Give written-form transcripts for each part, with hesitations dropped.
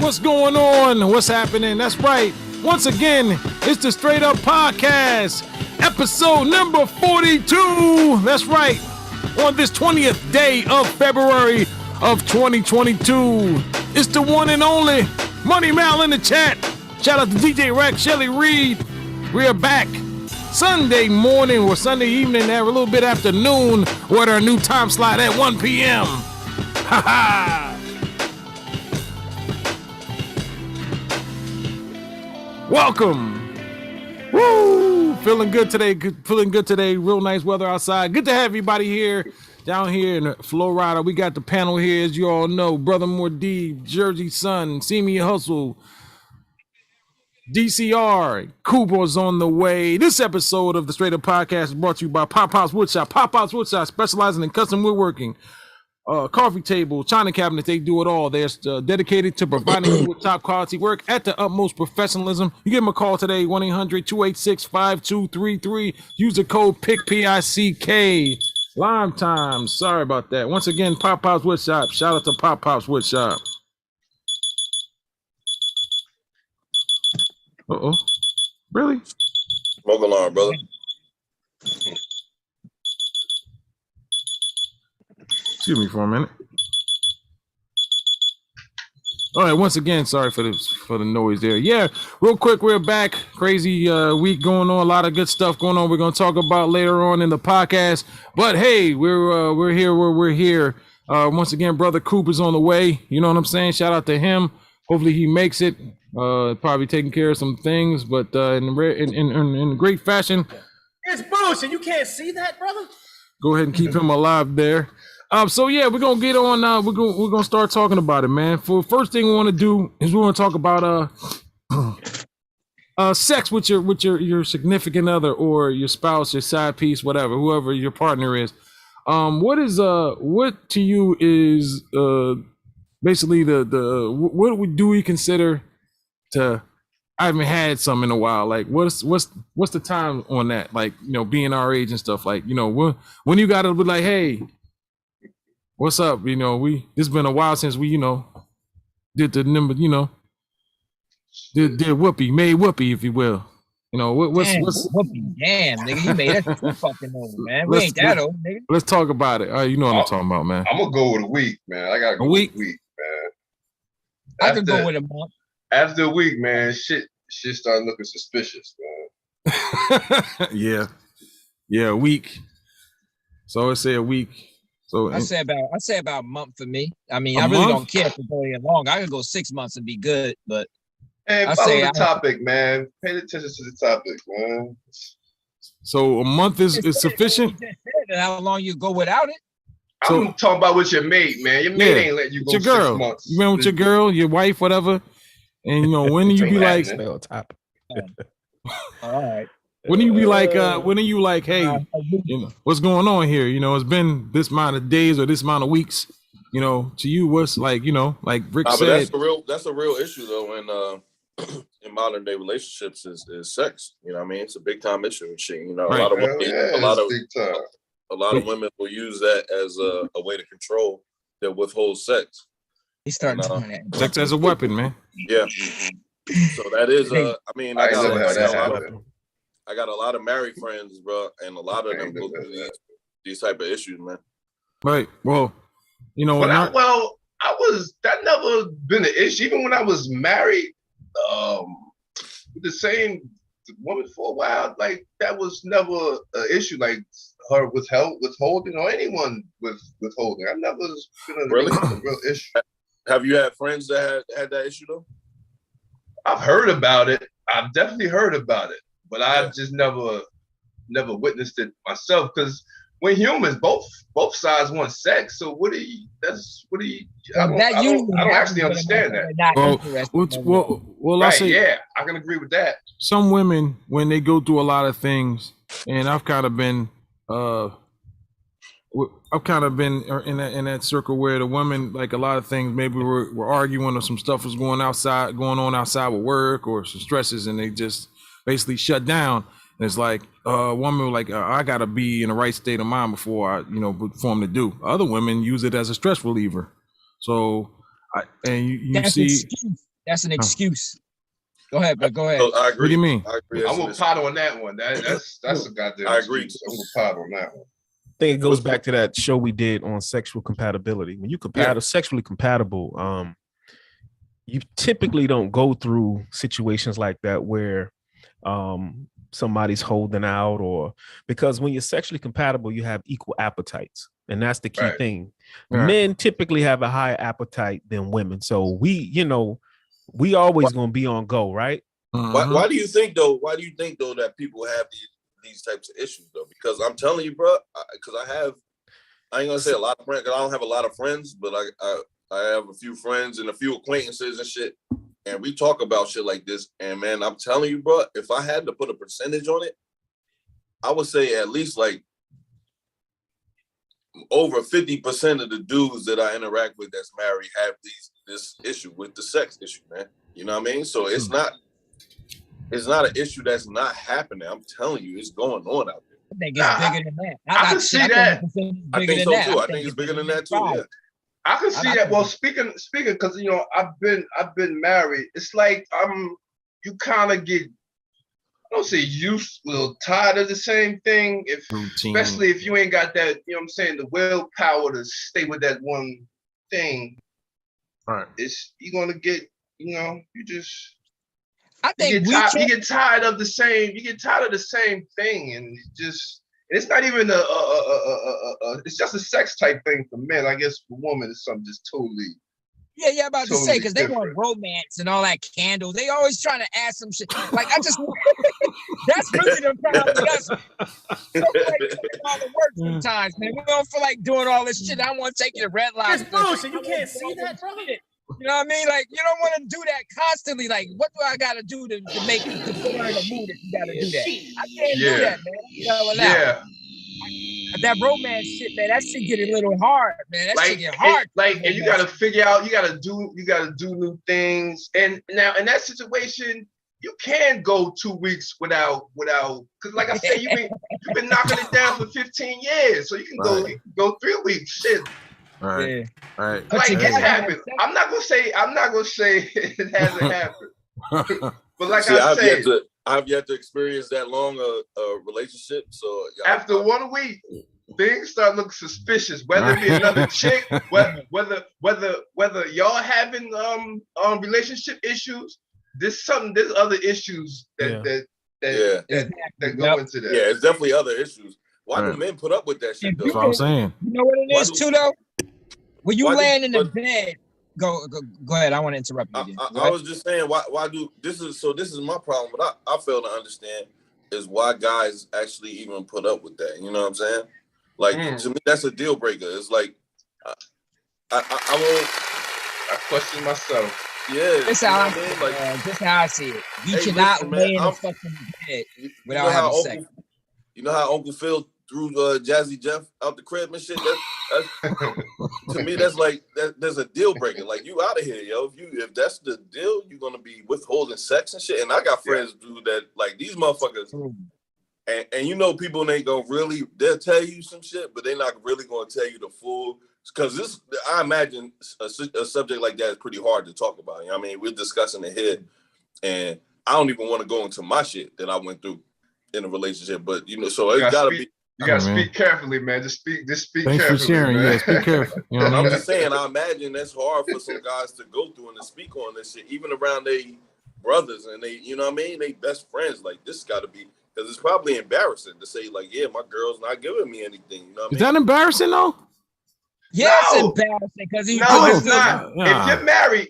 What's going on? What's happening? That's right. Once again, it's the Straight Up Podcast, episode number 42. That's right. On this 20th day of February of 2022. It's the one and only Money Mal in the chat. Shout out to DJ Rex, Shelly Reed. We are back Sunday morning or Sunday evening there, a little bit after noon. We're at our new time slot at 1 p.m. Ha ha. Welcome. Woo! Feeling good today. Feeling good today. Real nice weather outside. Good to have everybody here down here in Florida. We got the panel here, as you all know. Brother Mordeeb, Jersey Sun, See Me Hustle, DCR, Kubo's on the way. This episode of the Straight Up Podcast is brought to you by Pop Pop's Woodshop. Pop Pop's Woodshop, specializing in custom woodworking. Coffee table, china cabinets, they do it all. They're dedicated to providing you with top quality work at the utmost professionalism. You give them a call today, 1-800-286-5233. Use the code PICK, P-I-C-K. Lime time. Sorry about that. Once again, Pop Pop's Woodshop. Shout out to Pop Pop's Woodshop. Uh-oh. Really? Smoke alarm, brother. Excuse me for a minute. All right, once again, sorry for the noise there. Yeah, real quick, we're back. Crazy week going on, a lot of good stuff going on. We're gonna talk about later on in the podcast. But hey, we're here where we're here. Once again, brother Coop is on the way. You know what I'm saying? Shout out to him. Hopefully he makes it. Probably taking care of some things, but in great fashion. It's bullshit. You can't see that, brother. Go ahead and keep him alive there. So yeah, we're gonna get on. We're gonna start talking about it, man. For first thing we want to do is we want to talk about sex with your significant other or your spouse, your side piece, whatever, whoever your partner is. What to you is basically what do we consider to? I haven't had some in a while. Like what's the time on that? Like, you know, being our age and stuff. Like, you know, when you gotta be like, hey, what's up? You know, it's been a while since we, you know, did the number, you know, did whoopee, made whoopee, if you will. You know, what's whoopee? Damn, nigga, you made that too fucking old, man. We ain't that old, nigga. Let's talk about it. You know what I'm talking about, man. I'm gonna go with a week, man. I gotta go with a week, man. I could go with a month. After a week, man, shit started looking suspicious, man. Yeah, a week. So let's say a week. So I say about a month for me. I mean, I really don't care if it go any long. I could go 6 months and be good, but hey, follow the topic, man. Pay attention to the topic, man. So a month is sufficient. How long you go without it? I'm talking about with your mate, man. Your mate ain't letting you go your girl. 6 months. You went with your girl, your wife, whatever. And you know, when do you be like, all right. When do you be like, hey, you know, what's going on here? You know, it's been this amount of days or this amount of weeks. You know, to you, what's like, you know, like Rick said. That's a real issue though in modern day relationships is sex. You know what I mean? It's a big time issue and shit. You know, right. a lot of women will use that as a way to control that withhold sex. He's starting doing that. Sex as a weapon, man. Yeah. So that is I mean, I got never had that happen. I got a lot of married friends, bro, and a lot of them go through these type of issues, man. Right. Well, you know, But that never been an issue. Even when I was married, with the same woman for a while, like that was never an issue. Like her withholding or anyone with withholding. I've never been a real issue. Have you had friends that had that issue though? I've heard about it. I've definitely heard about it, but I've just never witnessed it myself. Because we're humans, both sides want sex. So I don't actually understand that. Well, I'll say, yeah, I can agree with that. Some women, when they go through a lot of things, and I've kind of been in that circle where the women, like a lot of things, maybe we're arguing or some stuff was going on outside with work or some stresses, and they just basically shut down. And it's like woman like I gotta be in the right state of mind before for them to do. Other women use it as a stress reliever. So that's an excuse. Go ahead, but go ahead. So I agree. What do you mean? I'm gonna pot on that one. That's a goddamn. I agree. I'm gonna pot on that one. I think it goes back to that show we did on sexual compatibility. When you sexually compatible, you typically don't go through situations like that where somebody's holding out, or because when you're sexually compatible, you have equal appetites, and that's the key thing. Right. Men typically have a higher appetite than women, so we always gonna be on go, right? Why do you think though? Why do you think though that people have these types of issues though? Because I'm telling you, bro, because I ain't gonna say a lot of friends, because I don't have a lot of friends, but I have a few friends and a few acquaintances and shit. And we talk about shit like this. And man, I'm telling you, bro, if I had to put a percentage on it, I would say at least like over 50% of the dudes that I interact with that's married have this issue with the sex issue, man. You know what I mean? So it's not an issue that's not happening. I'm telling you, it's going on out there. I think it's bigger than that. I can see that. I think so too. I think it's bigger than that too. Yeah. I can see that. Well, speaking, because I've been married. It's like you kind of get, I don't say used, tired of the same thing. Especially if you ain't got that, you know what I'm saying, the willpower to stay with that one thing. Right. You're gonna get, you just. I think you get tired of the same. You get tired of the same thing, and it's not even it's just a sex type thing for men. I guess for women, it's something just totally. Yeah, about to say, because they want romance and all that candle. They always trying to add some shit. Like that's really the problem with us. We don't feel like doing all the work sometimes, man. We don't feel like doing all this shit. I want to take you to Red Lobster. It's bullshit. You can't see that, bro. You know what I mean? Like, you don't want to do that constantly. Like, what do I got to do to make it to put her in a mood if you got to do that? I can't do that, man. Yeah. That romance shit, man, that shit get a little hard, man. That shit get hard. And you got to figure out, you got to do new things. And now in that situation, you can go 2 weeks without, because like I said, you've been knocking it down for 15 years. So you can go 3 weeks. Shit. All right. Like it's happened. I'm not gonna say it hasn't happened. But like I said, I've yet to experience that long a relationship. So after 1 week, things start looking suspicious. Whether it be another chick, whether y'all having relationship issues, there's other issues that go into that. Yeah, it's definitely other issues. Why do men put up with that shit though? That's what I'm saying. You know what it is too though? When you laying in the bed, go ahead. I want to interrupt you. I was just saying, why do this is my problem. What I fail to understand is why guys actually even put up with that. You know what I'm saying? Like to me, that's a deal breaker. It's like I question myself. Yeah, this how I see it. You cannot lay in the fucking bed without having sex. You know how Uncle Phil threw Jazzy Jeff out the crib and shit? That's to me, that's like there's a deal breaker. Like, you out of here, yo. If that's the deal, you're gonna be withholding sex and shit. And I got friends do that. Like, these motherfuckers, and people ain't gonna really. They'll tell you some shit, but they're not really gonna tell you the full. Because I imagine a subject like that is pretty hard to talk about. You know what I mean? We're discussing it here, and I don't even want to go into my shit that I went through in a relationship. But so it's gotta be. You gotta speak carefully, man. Just speak Thanks carefully. for sharing. Man. Yeah, speak carefully. You know what I I'm mean? just saying, I imagine that's hard for some guys to go through and to speak on this shit, even around their brothers and they, you know what I mean? They best friends. Like, this got to be, because it's probably embarrassing to say, like, yeah, my girl's not giving me anything. You know what I mean? Is that embarrassing though? Yeah, it's embarrassing because it's not.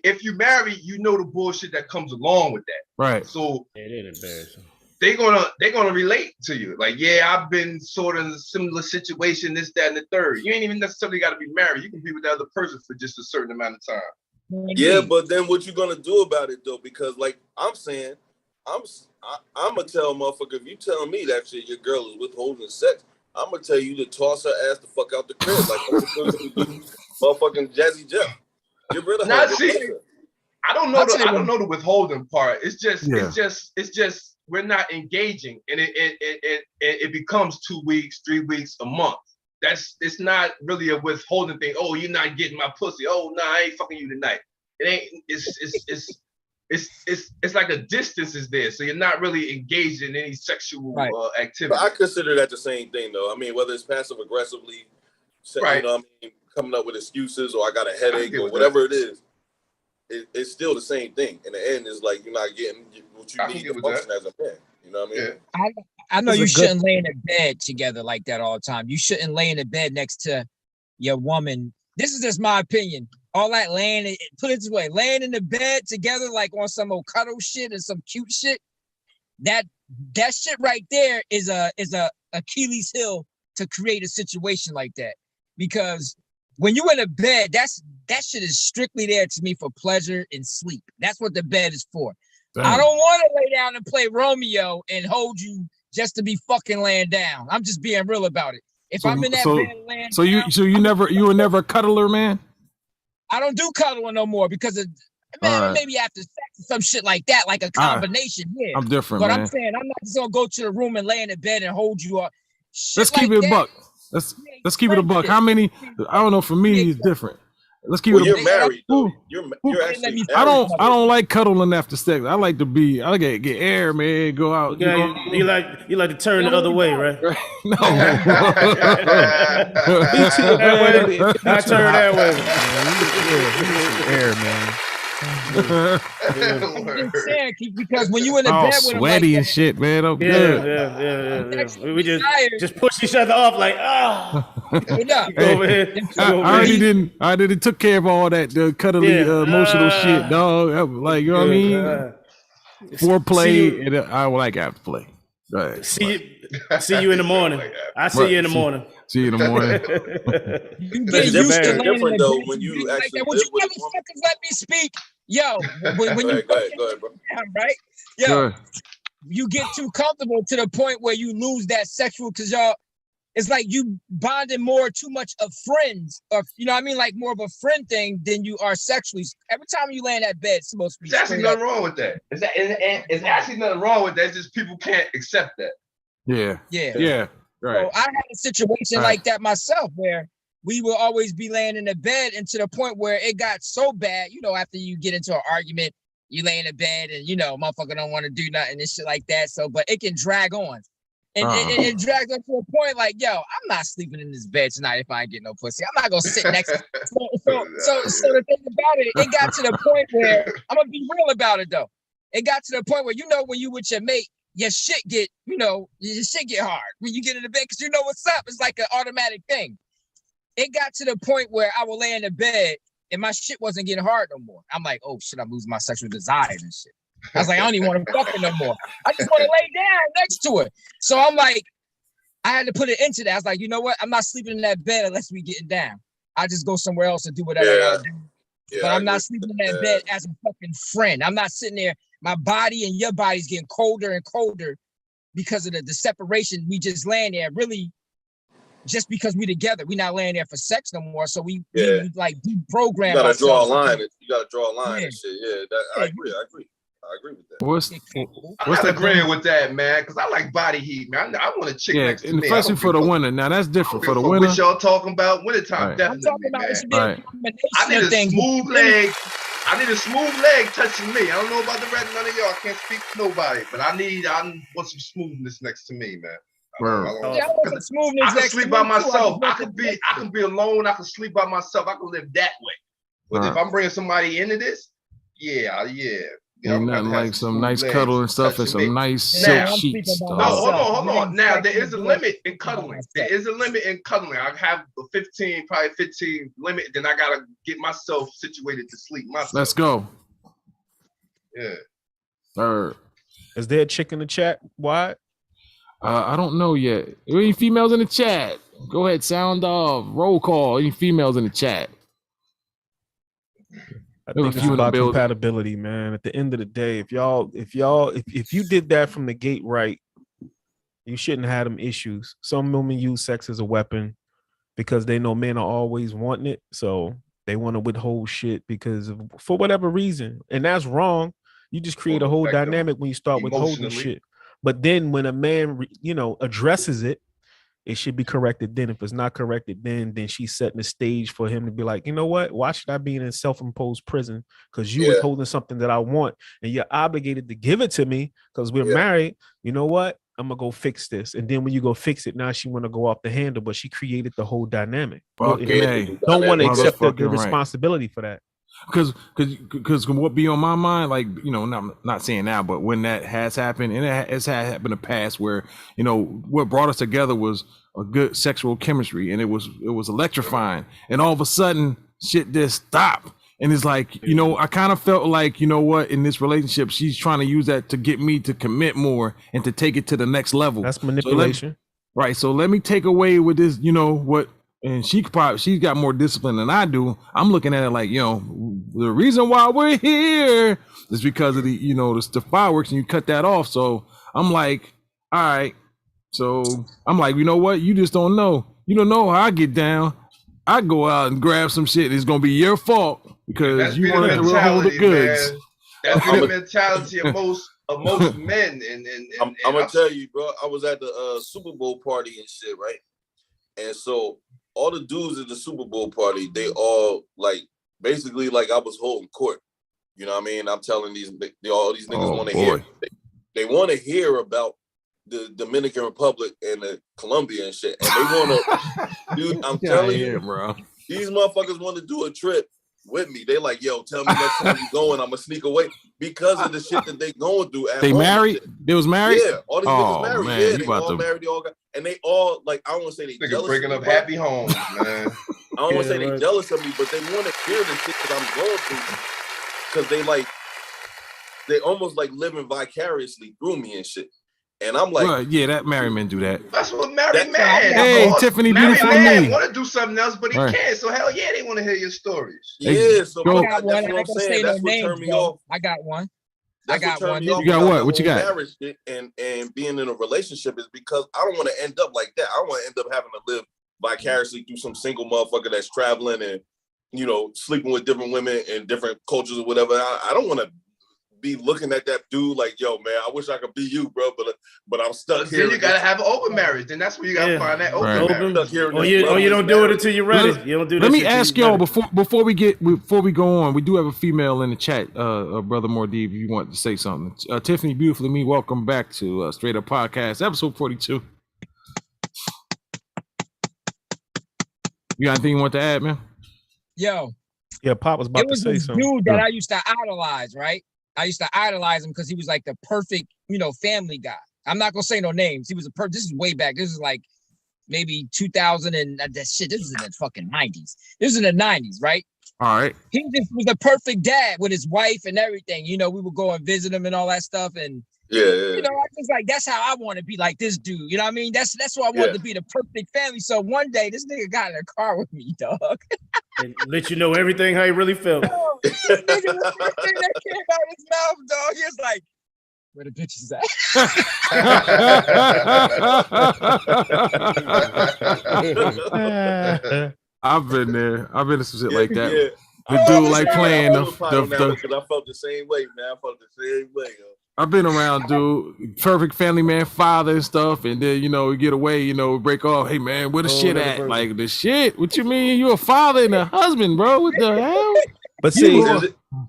If you marry, you know the bullshit that comes along with that. Right. So it is embarrassing. They're gonna relate to you. Like, yeah, I've been sort of in a similar situation, this, that, and the third. You ain't even necessarily got to be married. You can be with the other person for just a certain amount of time. Yeah, but then what you gonna do about it though? Because like I'm saying, I'm gonna tell motherfucker, if you telling me that shit, your girl is withholding sex, I'm gonna tell you to toss her ass the fuck out the crib, like motherfucking Jazzy Jeff. Get rid of her. I don't know the withholding part. It's just we're not engaging, and it becomes 2 weeks, 3 weeks, a month. It's not really a withholding thing. Oh, you're not getting my pussy. Oh, no, I ain't fucking you tonight. It ain't. It's like a distance is there, so you're not really engaged in any sexual activity. But I consider that the same thing, though. I mean, whether it's passive aggressively, you know what I mean, coming up with excuses, or I got a headache, or whatever it is. It's still the same thing. In the end, it's like you're not getting what you need to function as a man. You know what I mean? Yeah. I know you shouldn't lay in a bed together like that all the time. You shouldn't lay in a bed next to your woman. This is just my opinion. All that put it this way, laying in the bed together like on some old cuddle shit and some cute shit. That shit right there is a Achilles heel to create a situation like that. Because when you in a bed, that shit is strictly there to me for pleasure and sleep. That's what the bed is for. Damn. I don't want to lay down and play Romeo and hold you just to be fucking laying down. I'm just being real about it. If I'm in that bed laying down, you were never a cuddler, man? I don't do cuddling no more because of maybe after sex or some shit like that, like a combination. Yeah, I'm different, but man. I'm saying I'm not just gonna go to the room and lay in the bed and hold you up. Let's keep it a buck. Let's keep it a buck. How many? I don't know. For me, it's different. Let's keep it. You're married. Though. You're actually married. I don't like cuddling after sex. I like to get air, man. Go out. Yeah, you like to turn the other way, right? No. I turn that way. Air, man. I'm just saying, because when you in the bed with him sweaty like and shit, man. I'm good. Yeah. We just push each other off like, I already took care of all that cuddly emotional shit, dog. Like, you know what I mean? Foreplay, and I like afterplay. Right. See you in the morning. I see you in the morning. See you in the morning. You get used to different though when you actually live with a woman. Let me speak. Yo, when you go ahead, bro. Right? Yo, you get too comfortable to the point where you lose that sexual, because y'all, it's like you bonding too much of friends, or you know what I mean, like more of a friend thing than you are sexually. Every time you lay in that bed, it's supposed to be. There's actually nothing wrong with that. It's actually nothing wrong with that. It's just people can't accept that. Yeah. Right. So I had a situation like that myself where we will always be laying in the bed, and to the point where it got so bad, after you get into an argument, you lay in the bed and, motherfucker don't want to do nothing and shit like that. So, but it can drag on. And it drags on to a point like, yo, I'm not sleeping in this bed tonight if I ain't getting no pussy. I'm not going to sit next to So the thing about it got to the point where, I'm going to be real about it though. It got to the point where, when you with your mate, your shit get hard when you get in the bed because you know what's up. It's like an automatic thing. It got to the point where I would lay in the bed and my shit wasn't getting hard no more. I'm like, oh shit, I'm losing my sexual desires and shit. I was like, I don't even want to fuck it no more. I just want to lay down next to it. So I'm like, I had to put it into that. I was like, you know what? I'm not sleeping in that bed unless we getting down. I just go somewhere else and do whatever I gotta do. Yeah, but I'm not sleeping in that bed as a fucking friend. I'm not sitting there. My body and your body's getting colder and colder because of the separation. We just laying there really just because we together. We not laying there for sex no more. So we like deprogram. You gotta draw a line. You gotta draw a line and shit. Yeah, I agree with that. I'm not agreeing with that, man, because I like body heat, man. I want a chick next to me. Especially for the winter. Now that's different for the winter. What y'all talking about? Wintertime, definitely. I'm talking about it should be a combination. I need a smooth leg. I need a smooth leg touching me. I don't know about the rest. None of y'all. I can't speak to nobody, but I want some smoothness next to me, man. I want some smoothness. I can sleep by myself. I can be alone. I can sleep by myself. I can live that way. But if I'm bringing somebody into this, yeah. Ain't nothing like some nice cuddle and stuff and some nice silk sheets. No, hold on. Now there is a limit in cuddling. There is a limit in cuddling. I have a 15 limit. Then I gotta get myself situated to sleep myself. Let's go. Yeah. Is there a chick in the chat? Why? I don't know yet. Any females in the chat? Go ahead, sound off. Roll call. Any females in the chat? I think it's about compatibility, man. At the end of the day, if you did that from the gate right, you shouldn't have them issues. Some women use sex as a weapon because they know men are always wanting it, so they want to withhold shit for whatever reason, and that's wrong. You just create a whole dynamic when you start withholding shit. But then when a man, addresses it, it should be corrected then. If it's not corrected then she's setting the stage for him to be like, you know what? Why should I be in a self-imposed prison? Because you withholding something that I want and you're obligated to give it to me because we're married. You know what? I'm going to go fix this. And then when you go fix it, now she want to go off the handle, but she created the whole dynamic. Don't want to accept the responsibility for that. Because what be on my mind, like, not saying now, but when that has happened, and it has happened in the past where, what brought us together was a good sexual chemistry, and it was electrifying, and all of a sudden shit just stopped. And it's like, I kind of felt like, in this relationship, she's trying to use that to get me to commit more and to take it to the next level. That's manipulation. Right. So let me take away with this, and she's got more discipline than I do. I'm looking at it like, the reason why we're here is because of the fireworks, and you cut that off. So I'm like, all right. So I'm like, you know what? You just don't know. You don't know how I get down. I go out and grab some shit. It's gonna be your fault because you wanted to hold the goods. Man. That's the mentality of most men. And I'm gonna tell you, bro. I was at the Super Bowl party and shit, right? And so all the dudes at the Super Bowl party, they all basically I was holding court. You know what I mean? I'm telling all these niggas want to hear. They want to hear about the Dominican Republic and the Colombia and shit. And they want to, dude, I'm telling you, bro. These motherfuckers want to do a trip with me. They like, yo, tell me next time you going, I'm going to sneak away because of the shit that they going through. They married? They was married? Yeah, all these niggas married. Man, yeah, they all married. They all got, and they all, I don't want to say they jealous. Breaking up happy homes, man. I don't want to say they jealous of me, but they want to hear the shit that I'm going through because they almost living vicariously through me and shit. And I'm like, well, yeah, that married men do that. That's what married man. Hey, Tiffany, beautiful man want to do something else, but he can't. So hell yeah, they want to hear your stories. Yeah, so that's what I'm saying. That's what turned me off. I got one. You got what? What you got? Marriage and being in a relationship is because I don't want to end up like that. I don't want to end up having to live vicariously through some single motherfucker that's traveling and sleeping with different women in different cultures or whatever. I don't want to be looking at that dude like, yo, man, I wish I could be you, bro, but I'm stuck here. Then you gotta have an open marriage. Then that's where you gotta find that open marriage. Or you don't do it until you're ready. You don't do that. Let me ask y'all before we go on. We do have a female in the chat, Brother Mordeeb, if you want to say something. Tiffany, beautifully me, welcome back to Straight Up Podcast, episode 42. You got anything you want to add, man? Yo. Yeah, Pop was about to say something. Dude that I used to idolize, right? I used to idolize him because he was like the perfect, family guy. I'm not gonna say no names. He was this is way back. This is maybe 2000 and that shit. This is in the fucking 90s. This is in the 90s, right? All right. He just was the perfect dad with his wife and everything. We would go and visit him and all that stuff. And yeah. I just that's how I want to be like this dude. You know what I mean? That's what I want to be, the perfect family. So one day this nigga got in a car with me, dog. And let you know everything how he really felt. This nigga, the first thing that came out of his mouth, dog, he was like, where the bitches at? I've been there. I've been in some shit like that. Yeah. The dude playing the because I felt the same way, man. I felt the same way, yo. I've been around, dude, perfect family man, father and stuff, and then we get away, break off. Hey man, where the shit at? Like the shit? What you mean? You a father and a husband, bro? What the hell? But see,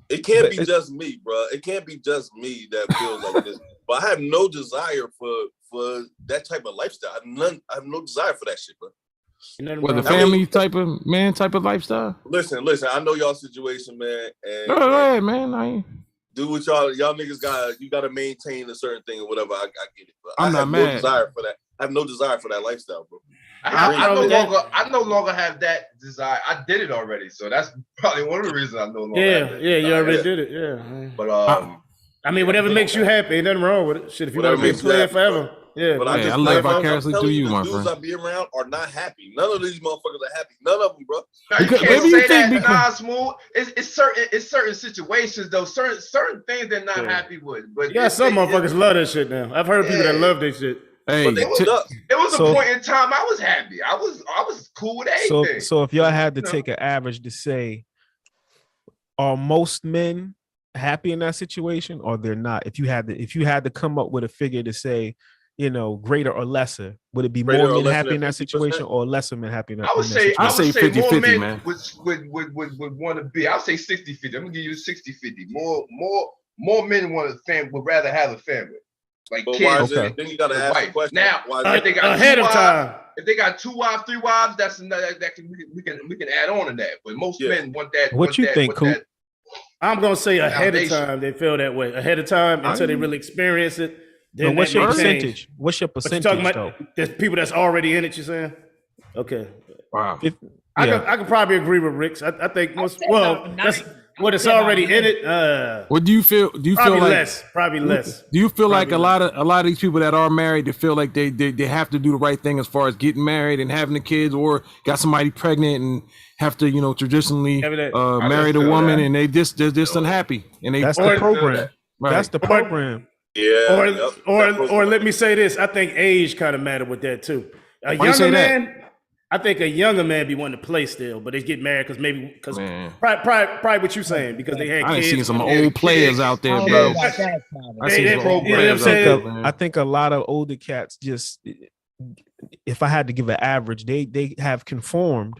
it can't be just me, bro. It can't be just me that feels like this. But I have no desire for that type of lifestyle. I have no desire for that shit, bro. What, the family type of lifestyle? Listen. I know y'all situation, man. And go ahead, man. Do what y'all niggas got. You got to maintain a certain thing or whatever. I get it, but I'm not mad. No desire for that. I have no desire for that lifestyle, bro. I no longer have that desire. I did it already, so that's probably one of the reasons I no longer. You already did it. Yeah, but I mean, whatever makes you happy, ain't nothing wrong with it. Shit, if you want to be a player forever. Yeah, but I live vicariously through you, my friend. I be around are not happy. None of these motherfuckers are happy. None of them, bro. Now, you can't say that. Nah, Smooth. It's certain situations though. Certain things they're not happy with. But some motherfuckers love that shit now. I've heard people that love this shit. Hey, but it was a point in time I was happy. I was cool with anything. So if y'all had to take an average to say, are most men happy in that situation, or they're not? If you had to come up with a figure to say, greater or lesser, would it be more men happy in that situation or lesser men happy in that? I would say 50-50, more men man. would want to be. I'll say 60-50. I'm gonna give you 60-50. More men would rather have a family. Like kids. Then you gotta ask the question. Now, if they got ahead of time. If they got 2 wives, 3 wives, that's another we can add on to that. But most men want that. What you think, Coop? I'm gonna say ahead of time they feel that way. Ahead of time until they really experience it. Then what's your percentage? What's your percentage? You're talking about there's people that's already in it. You're saying? Okay. Wow. I could probably agree with Rick's. I think that's what it's already in it. What do you feel? Do you feel like probably less? Do you feel like a lot of these people that are married, they feel like they have to do the right thing as far as getting married and having the kids, or got somebody pregnant and have to traditionally marry the woman, and they're just unhappy, and that's the program. Right. That's the program. Yeah. Or let me say this. I think age kind of matter with that too. A younger man. I think a younger man be wanting to play still, but they get married because probably what you saying, because they had kids. I seen some old players out there, bro. I think a lot of older cats just, if I had to give an average, they have conformed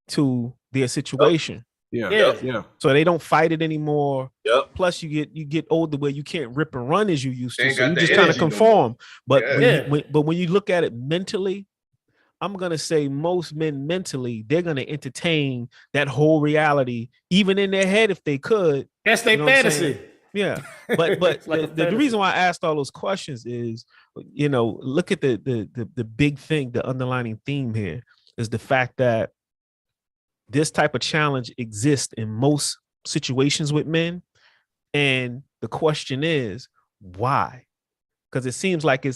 to their situation. Yeah. So they don't fight it anymore. Yep. Plus, you get older where you can't rip and run as you used to. So you just kind of conform. But when you look at it mentally, I'm gonna say most men mentally, they're gonna entertain that whole reality, even in their head if they could. That's their fantasy. Yeah. But like the reason why I asked all those questions is, look at the big thing, the underlining theme here is the fact that this type of challenge exists in most situations with men. And the question is, why? Because it seems like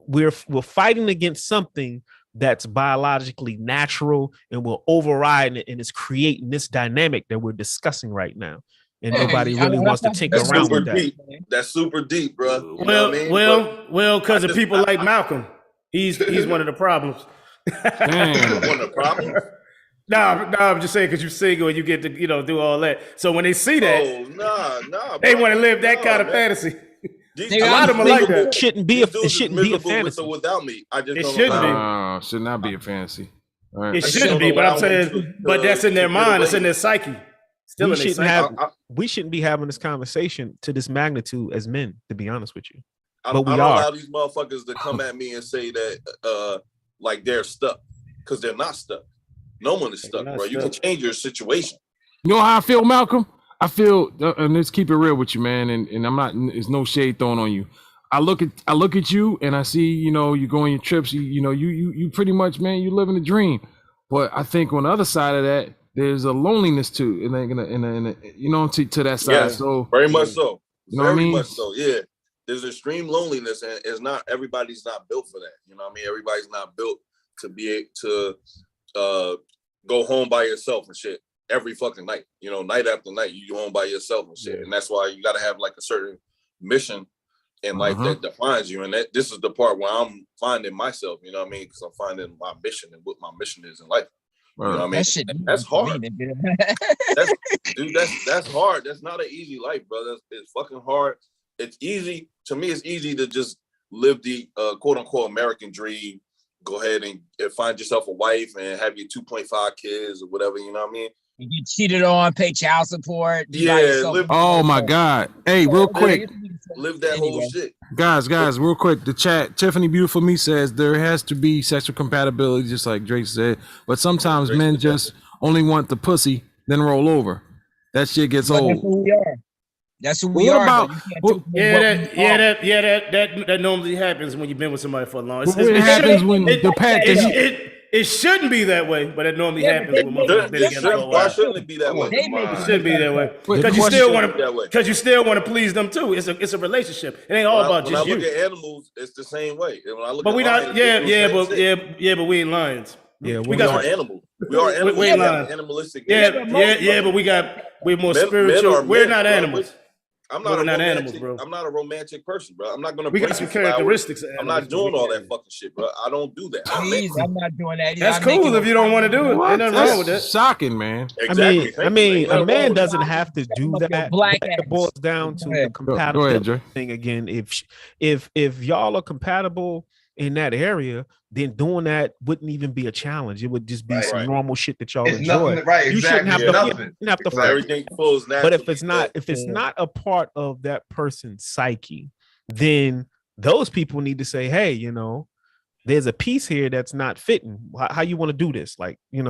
we're fighting against something that's biologically natural and will override it, and it's creating this dynamic that we're discussing right now. And nobody really wants to tinker around with that. That's super deep, bro. Well, because of people like Malcolm. He's one of the problems. One of the problems? No, I'm just saying because you're single and you get to, do all that. So when they see that, they want to live that kind of fantasy. A lot of them are like that. It shouldn't be a fantasy. Without me, it shouldn't be. Should not be a fantasy. Right. It shouldn't be, but I'm saying, but that's in their mind. It's in their psyche. Still in their psyche. We shouldn't be having this conversation to this magnitude as men, to be honest with you. But we don't allow these motherfuckers to come at me and say that like they're stuck, because they're not stuck. No one is stuck, bro. You can change your situation. You know how I feel, Malcolm? I feel, and let's keep it real with you, man. And I'm not. There's no shade thrown on you. I look at you, and I see, you go on your trips. You pretty much, man, you living a dream. But I think on the other side of that, there's a loneliness too, to that side. Yeah, so very much so. You know what I mean? Much so. Yeah. There's extreme loneliness, and it's not everybody's not built for that. You know what I mean? Everybody's not built to be able to go home by yourself and shit every fucking night. Night after night, you home by yourself and shit. And that's why you got to have like a certain mission in life that defines you. And this is the part where I'm finding myself, you know what I mean? Because I'm finding my mission and what my mission is in life. You know what I mean? That's hard. That's hard. That's not an easy life, brother. It's fucking hard. It's easy. To me, it's easy to just live the quote unquote American dream. Go ahead and find yourself a wife and have your 2.5 kids or whatever, you know what I mean? You get cheated on, pay child support. Be Yeah, by yourself. Oh my God. Hey, real quick, live that whole shit. guys, real quick. The chat, Tiffany Beautiful Me says there has to be sexual compatibility, just like Drake said. But sometimes men just only want the pussy, then roll over. That shit gets But old. that's who we are. That's who we What are. about- but you can't what- take what we are. That normally happens when you've been with somebody for a long. What happens when the pack? It shouldn't be that way, but it normally happens when motherfuckers been together for a Why while. shouldn't it be that way? It should be that way Wait, because you the still question- want to. Because you still want to please them too. It's a relationship. It ain't all about When just I look you. at animals, it's the same way. And when I look But at we lions, not. they do the same shit. But we ain't lions. Yeah, we We are got. animals. We are animals. we We ain't have lying. animalistic. Yeah, nature. but we're more Men spiritual. are We're men, not bro. animals. I'm We're not a not romantic, animals, bro. I'm not a romantic person, bro. I'm not gonna. We got bring some you flowers. characteristics. of I'm not animals, doing but all we- that fucking shit, bro. I don't do that. Please, I'm not doing that. Either. That's I'm cool making if you don't want to do it. What? Ain't nothing wrong with That's that. shocking, man. Exactly. I mean, a man doesn't that. have to do Your that. black But it ass. boils down to Go the ahead. Go ahead, compatibility Dre. thing again. If y'all are compatible in that area, then doing that wouldn't even be a challenge. It would just be Right. some Right. normal shit that y'all It's enjoy. nothing, right? You shouldn't Exactly. have to. Yeah. You Nothing. shouldn't have to Exactly. fight. Everything flows But naturally. if it's not a part of that person's psyche, then those people need to say, hey, there's a piece here that's not fitting. How you want to do this? Like, Yeah.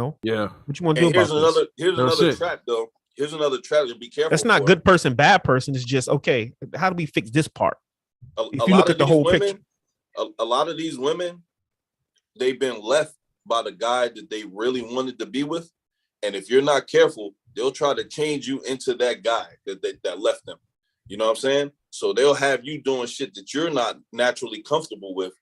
what you want to do And about this? here's That's another it. trap though. Here's another trap to be careful. That's not for. good person, bad person. It's just, okay, how do we fix this part? A If you lot look of at the these whole women, picture. a lot of these women, they've been left by the guy that they really wanted to be with, and if you're not careful, they'll try to change you into that guy that left them. You know what I'm saying? So they'll have you doing shit that you're not naturally comfortable with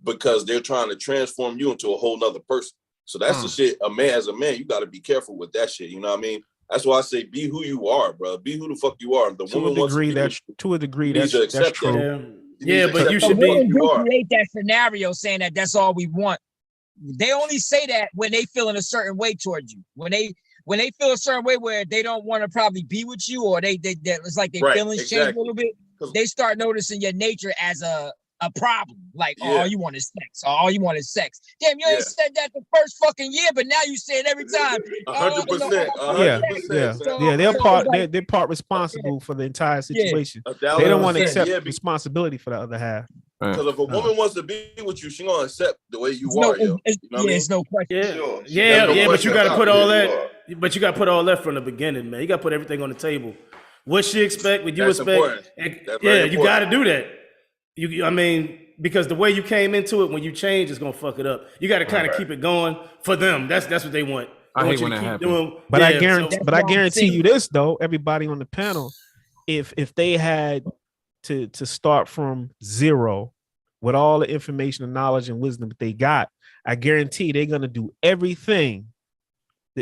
because they're trying to transform you into a whole nother person. So that's the shit. As a man, you got to be careful with that shit. You know what I mean? That's why I say be who you are, bro. Be who the fuck you are. If the To woman a wants degree, to be that's you need to accept true. that. Yeah, but you But should women be. do create that scenario saying that that's all we want. They only say that when they feel in a certain way towards you. When they feel a certain way where they don't want to probably be with you, or they it's like their Right, feelings change a little bit. They start noticing your nature as a problem. Like, oh, all you want is sex. Or all you want is sex. Damn, you ain't said that the first fucking year, but now you say it every time. 100%. Yeah. They're part responsible for the entire situation. They don't want to accept responsibility for the other half. Because if a woman wants to be with you, she gonna accept the way you No, are, yo. You know what I mean? it's no question. But you got to put all that. But you got to put all that from the beginning, man. You got to put everything on the table. What she expect, what you That's expect. important. You got to do that. Because the way you came into it, when you change, it's gonna fuck it up. You got to kind of keep it going for them. That's what they want. I hate you when to that keep happens. doing. But Yeah, I guarantee you this though, everybody on the panel, if they had to start from zero with all the information and knowledge and wisdom that they got, I guarantee they're gonna do everything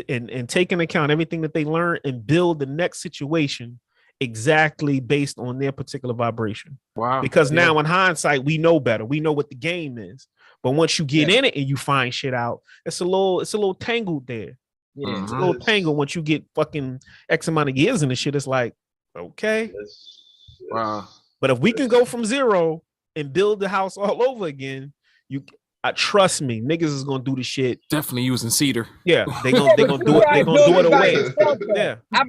and take into account everything that they learn and build the next situation exactly based on their particular vibration. Wow. Because now in hindsight, we know better. We know what the game is. But once you get in it and you find shit out, it's a little tangled there. Yeah. It's a little tangled once you get fucking X amount of years in the shit. It's like, okay. Wow. But if we can go from zero and build the house all over again, trust me, niggas is gonna do the shit. Definitely using cedar. Yeah, they gonna do it. They gonna do it away. Yeah. I'm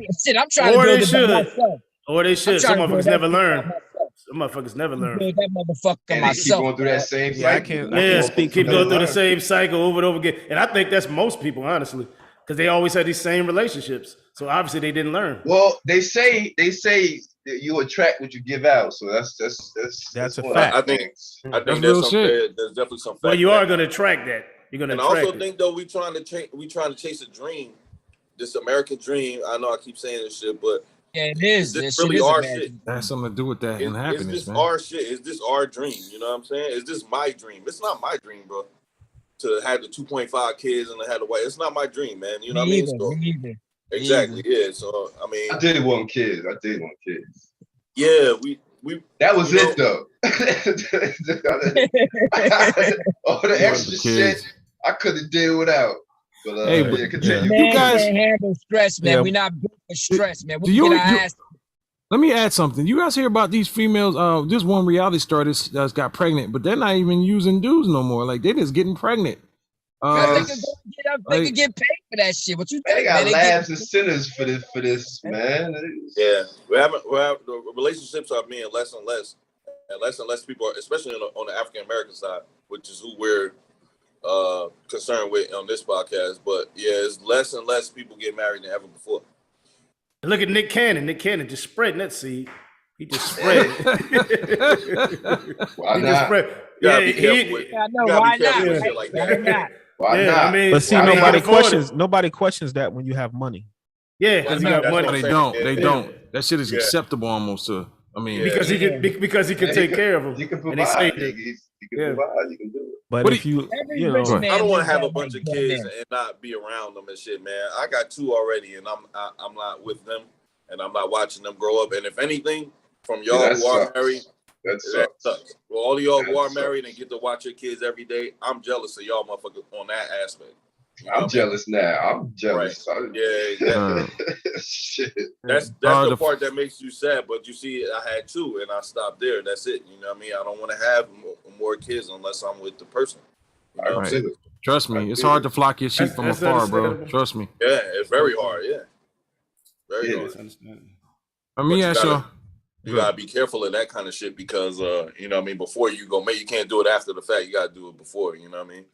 trying to build it by myself. Or they should. Some motherfuckers never learn. Some motherfuckers never learn. Build that motherfucker And they keep myself. going through that same Yeah, I cycle. can't Keep going through the same cycle over and over again. And I think that's most people, honestly, because they always had these same relationships. So obviously they didn't learn. Well, they say that you attract what you give out. So that's a what fact. I think That's there's real some shit. there's definitely some fact. Well, you are gonna track that. You're gonna And I track also it. think though we trying to chase a dream, this American dream. I know I keep saying this shit, but Yeah, it is. this This really shit is our American. shit. That has something to do with that Is unhappiness, this man. our shit? Is this our dream? You know what I'm saying? Is this my dream? It's not my dream, bro. To have the 2.5 kids and to have the wife. It's not my dream, man. You know what I mean? So, Me either. exactly. Yeah. So I mean, I did want kids. yeah, we That was You it though. All the extra shit I could have did without. But Hey, but- continue. Man You guys- can't handle stress, man. Yeah. We're not built for stress, man. Do We you- get our you- ass. Let me add something. You guys hear about these females? This one reality star that's got pregnant, but they're not even using dudes no more. Like they're just getting pregnant. They could go and get up. They could get paid for that shit. What you think? They got man? labs and centers for this, man. Yeah, the relationships are being less and less people, especially on the African American side, which is who we're concerned with on this podcast. But yeah, it's less and less people get married than ever before. Look at Nick Cannon. Nick Cannon just spreading that seed. He just spread it. Why not? Yeah, I know. Why not? Like that. Why not? I mean, but see, nobody questions that when you have money. Yeah, because you got money. They don't. That shit is acceptable almost to. I mean, because he can take care of them. He can provide. He can provide. He can do it. But if you know, I don't want to have a bunch of kids and not be around them and shit, man. I got 2 already, and I'm not with them, and I'm not watching them grow up. And if anything, from y'all who are married, that sucks. Well, all of y'all who are married and get to watch your kids every day, I'm jealous of y'all motherfuckers on that aspect. I'm jealous now. I'm jealous. Right. Yeah, shit. That's the part that makes you sad. But you see, I had 2, and I stopped there. That's it. You know what I mean? I don't want to have more kids unless I'm with the person. You know what I'm saying? Trust me, it's hard to flock your sheep from afar, bro. Trust me. Yeah, it's very hard. Yeah, very hard. Let me ask you. You gotta be careful of that kind of shit because you know what I mean, before you go, you can't do it after the fact. You gotta do it before, you know what I mean?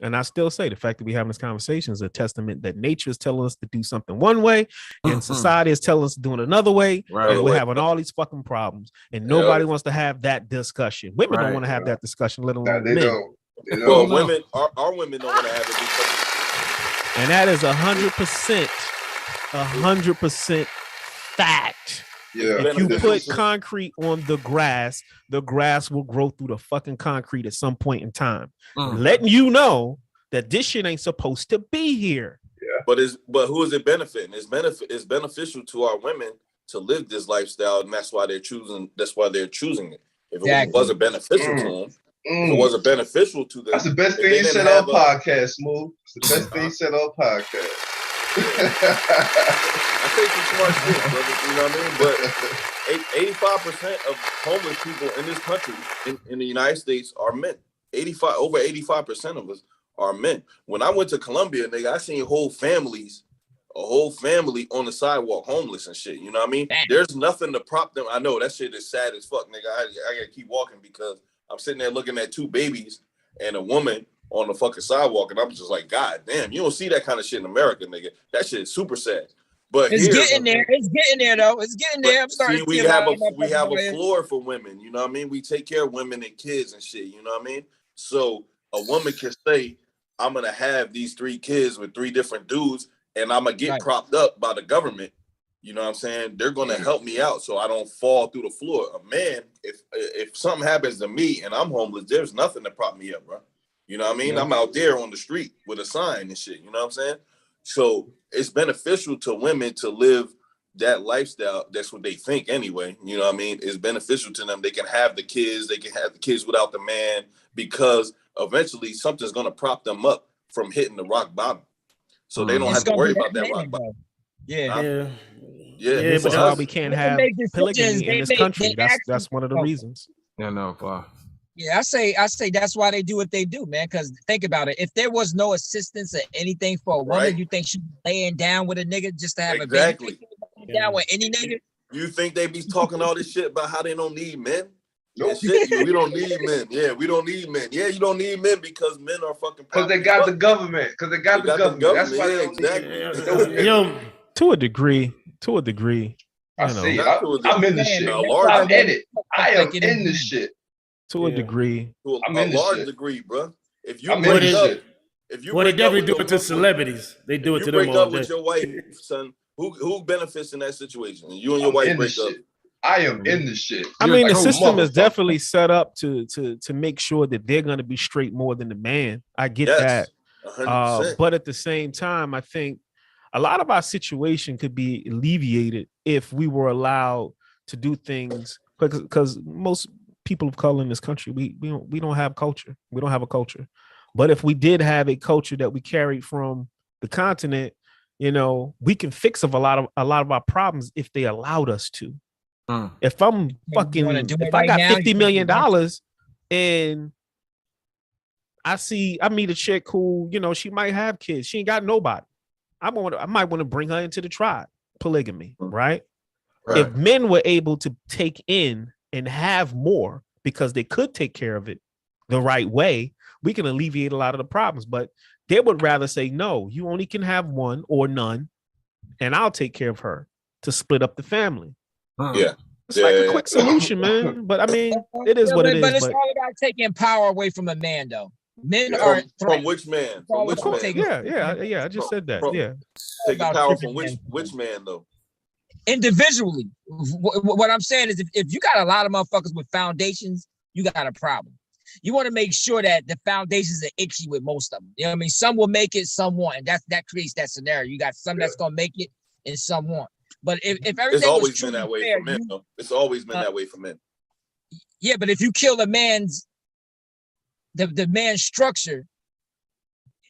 And I still say the fact that we having this conversation is a testament that nature is telling us to do something one way and society is telling us to do it another way. Right. And we're having all these fucking problems. And nobody wants to have that discussion. Women don't want to have that discussion, let alone men. Well, women, our women don't want to have it discussion. And that is 100% fact. Yeah. If you put concrete on the grass will grow through the fucking concrete at some point in time. Letting you know that this shit ain't supposed to be here. Yeah. But who is it benefiting? It's beneficial to our women to live this lifestyle, and that's why they're choosing it. If it wasn't beneficial to them, if it wasn't beneficial to them. That's the best thing you said on podcast, Smooth. It's the best thing you said on podcast. I say some smart shit, brother. You know what I mean? But 85% of homeless people in this country, in the United States, are men. Over 85% of us are men. When I went to Colombia, nigga, I seen whole family on the sidewalk, homeless and shit. You know what I mean? Damn. There's nothing to prop them. I know that shit is sad as fuck, nigga. I gotta keep walking because I'm sitting there looking at 2 babies and a woman on the fucking sidewalk, and I'm just like, God damn, you don't see that kind of shit in America, nigga. That shit is super sad. But it's getting there. It's getting there, though. It's getting there. I'm starting to see, we have a floor for women. You know what I mean? We take care of women and kids and shit. You know what I mean? So a woman can say, I'm gonna have these 3 kids with 3 different dudes, and I'm gonna get propped up by the government. You know what I'm saying? They're gonna help me out so I don't fall through the floor. A man, if something happens to me and I'm homeless, there's nothing to prop me up, bro. You know what I mean? I'm out there on the street with a sign and shit. You know what I'm saying? So it's beneficial to women to live that lifestyle. That's what they think anyway. You know what I mean? It's beneficial to them. They can have the kids. They can have the kids without the man because eventually something's going to prop them up from hitting the rock bottom. So they don't have to worry about that rock bottom. Yeah. That's why we can't have polygamy in this country. That's one of the reasons. Yeah, I say that's why they do what they do, man. Because think about it. If there was no assistance or anything for a woman, you think she'd be laying down with a nigga just to have a baby? Down with any nigga? You think they be talking all this shit about how they don't need men? Nope. We don't need men. Yeah, we don't need men. Yeah, you don't need men because men are fucking. Because they got the government. Because they got the government. That's why they exactly. To a degree. I see. I'm in the shit. I'm in it. I am in the shit. To a degree. To a large degree, bro. If you they definitely do it to celebrities. They do it to them all day. Break up with your wife, son. Who benefits in that situation? You and your wife break up. I am in the shit. I mean, the system is definitely set up to make sure that they're going to be straight more than the man. I get that. 100%. But at the same time, I think a lot of our situation could be alleviated if we were allowed to do things because most people of color in this country, we don't have culture. We don't have a culture. But if we did have a culture that we carried from the continent, you know, we can fix a lot of our problems if they allowed us to. If I'm fucking, if I got $50 million and I meet a chick who, she might have kids. She ain't got nobody. I might want to bring her into the tribe. Polygamy, right? If men were able to take in and have more because they could take care of it the right way, we can alleviate a lot of the problems. But they would rather say, no, you only can have one or none, and I'll take care of her to split up the family. Yeah. It's like a quick solution, man. But I mean, it is what it is. But it's all about taking power away from a man, though. Men are from which man? From which man? Yeah. I just said that. Taking power from which man though? Individually, what I'm saying is, if you got a lot of motherfuckers with foundations, you got a problem. You want to make sure that the foundations are itchy with most of them. You know what I mean? Some will make it, some won't, and that creates that scenario. You got some that's gonna make it, and some won't. But if everything it's always was been that way fair, for men. Though. It's always been that way for men. Yeah, but if you kill the man's the man's structure,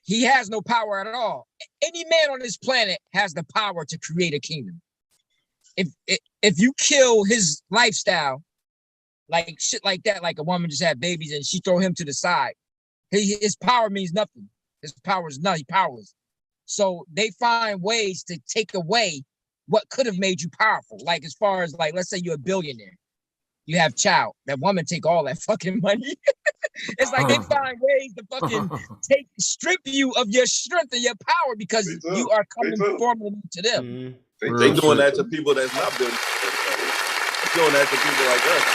he has no power at all. Any man on this planet has the power to create a kingdom. If you kill his lifestyle, like shit like that, like a woman just had babies and she throw him to the side, his power means nothing. His power is nothing. He's powerless. So they find ways to take away what could have made you powerful. Like as far as like, let's say you're a billionaire, you have child. That woman take all that fucking money. It's like they find ways to fucking strip you of your strength and your power because you are conforming to them. Mm-hmm. They doing that to people that's not billionaires. They're doing that to people like us.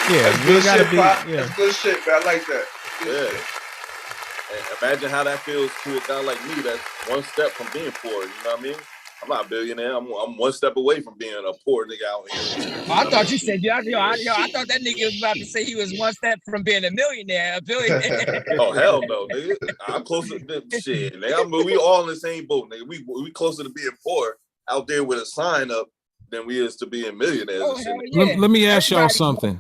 Yeah, that's good shit, That's good shit, man. I like that. Yeah. And imagine how that feels to a guy like me that's one step from being poor. You know what I mean? I'm not a billionaire. I'm one step away from being a poor nigga out here. I thought you said, I thought that nigga was about to say he was one step from being a billionaire. Oh, hell no, nigga. I'm closer to shit, nigga. We all in the same boat, nigga. We closer to being poor out there with a sign up than we is to being millionaires. Oh, yeah. Let me ask y'all something.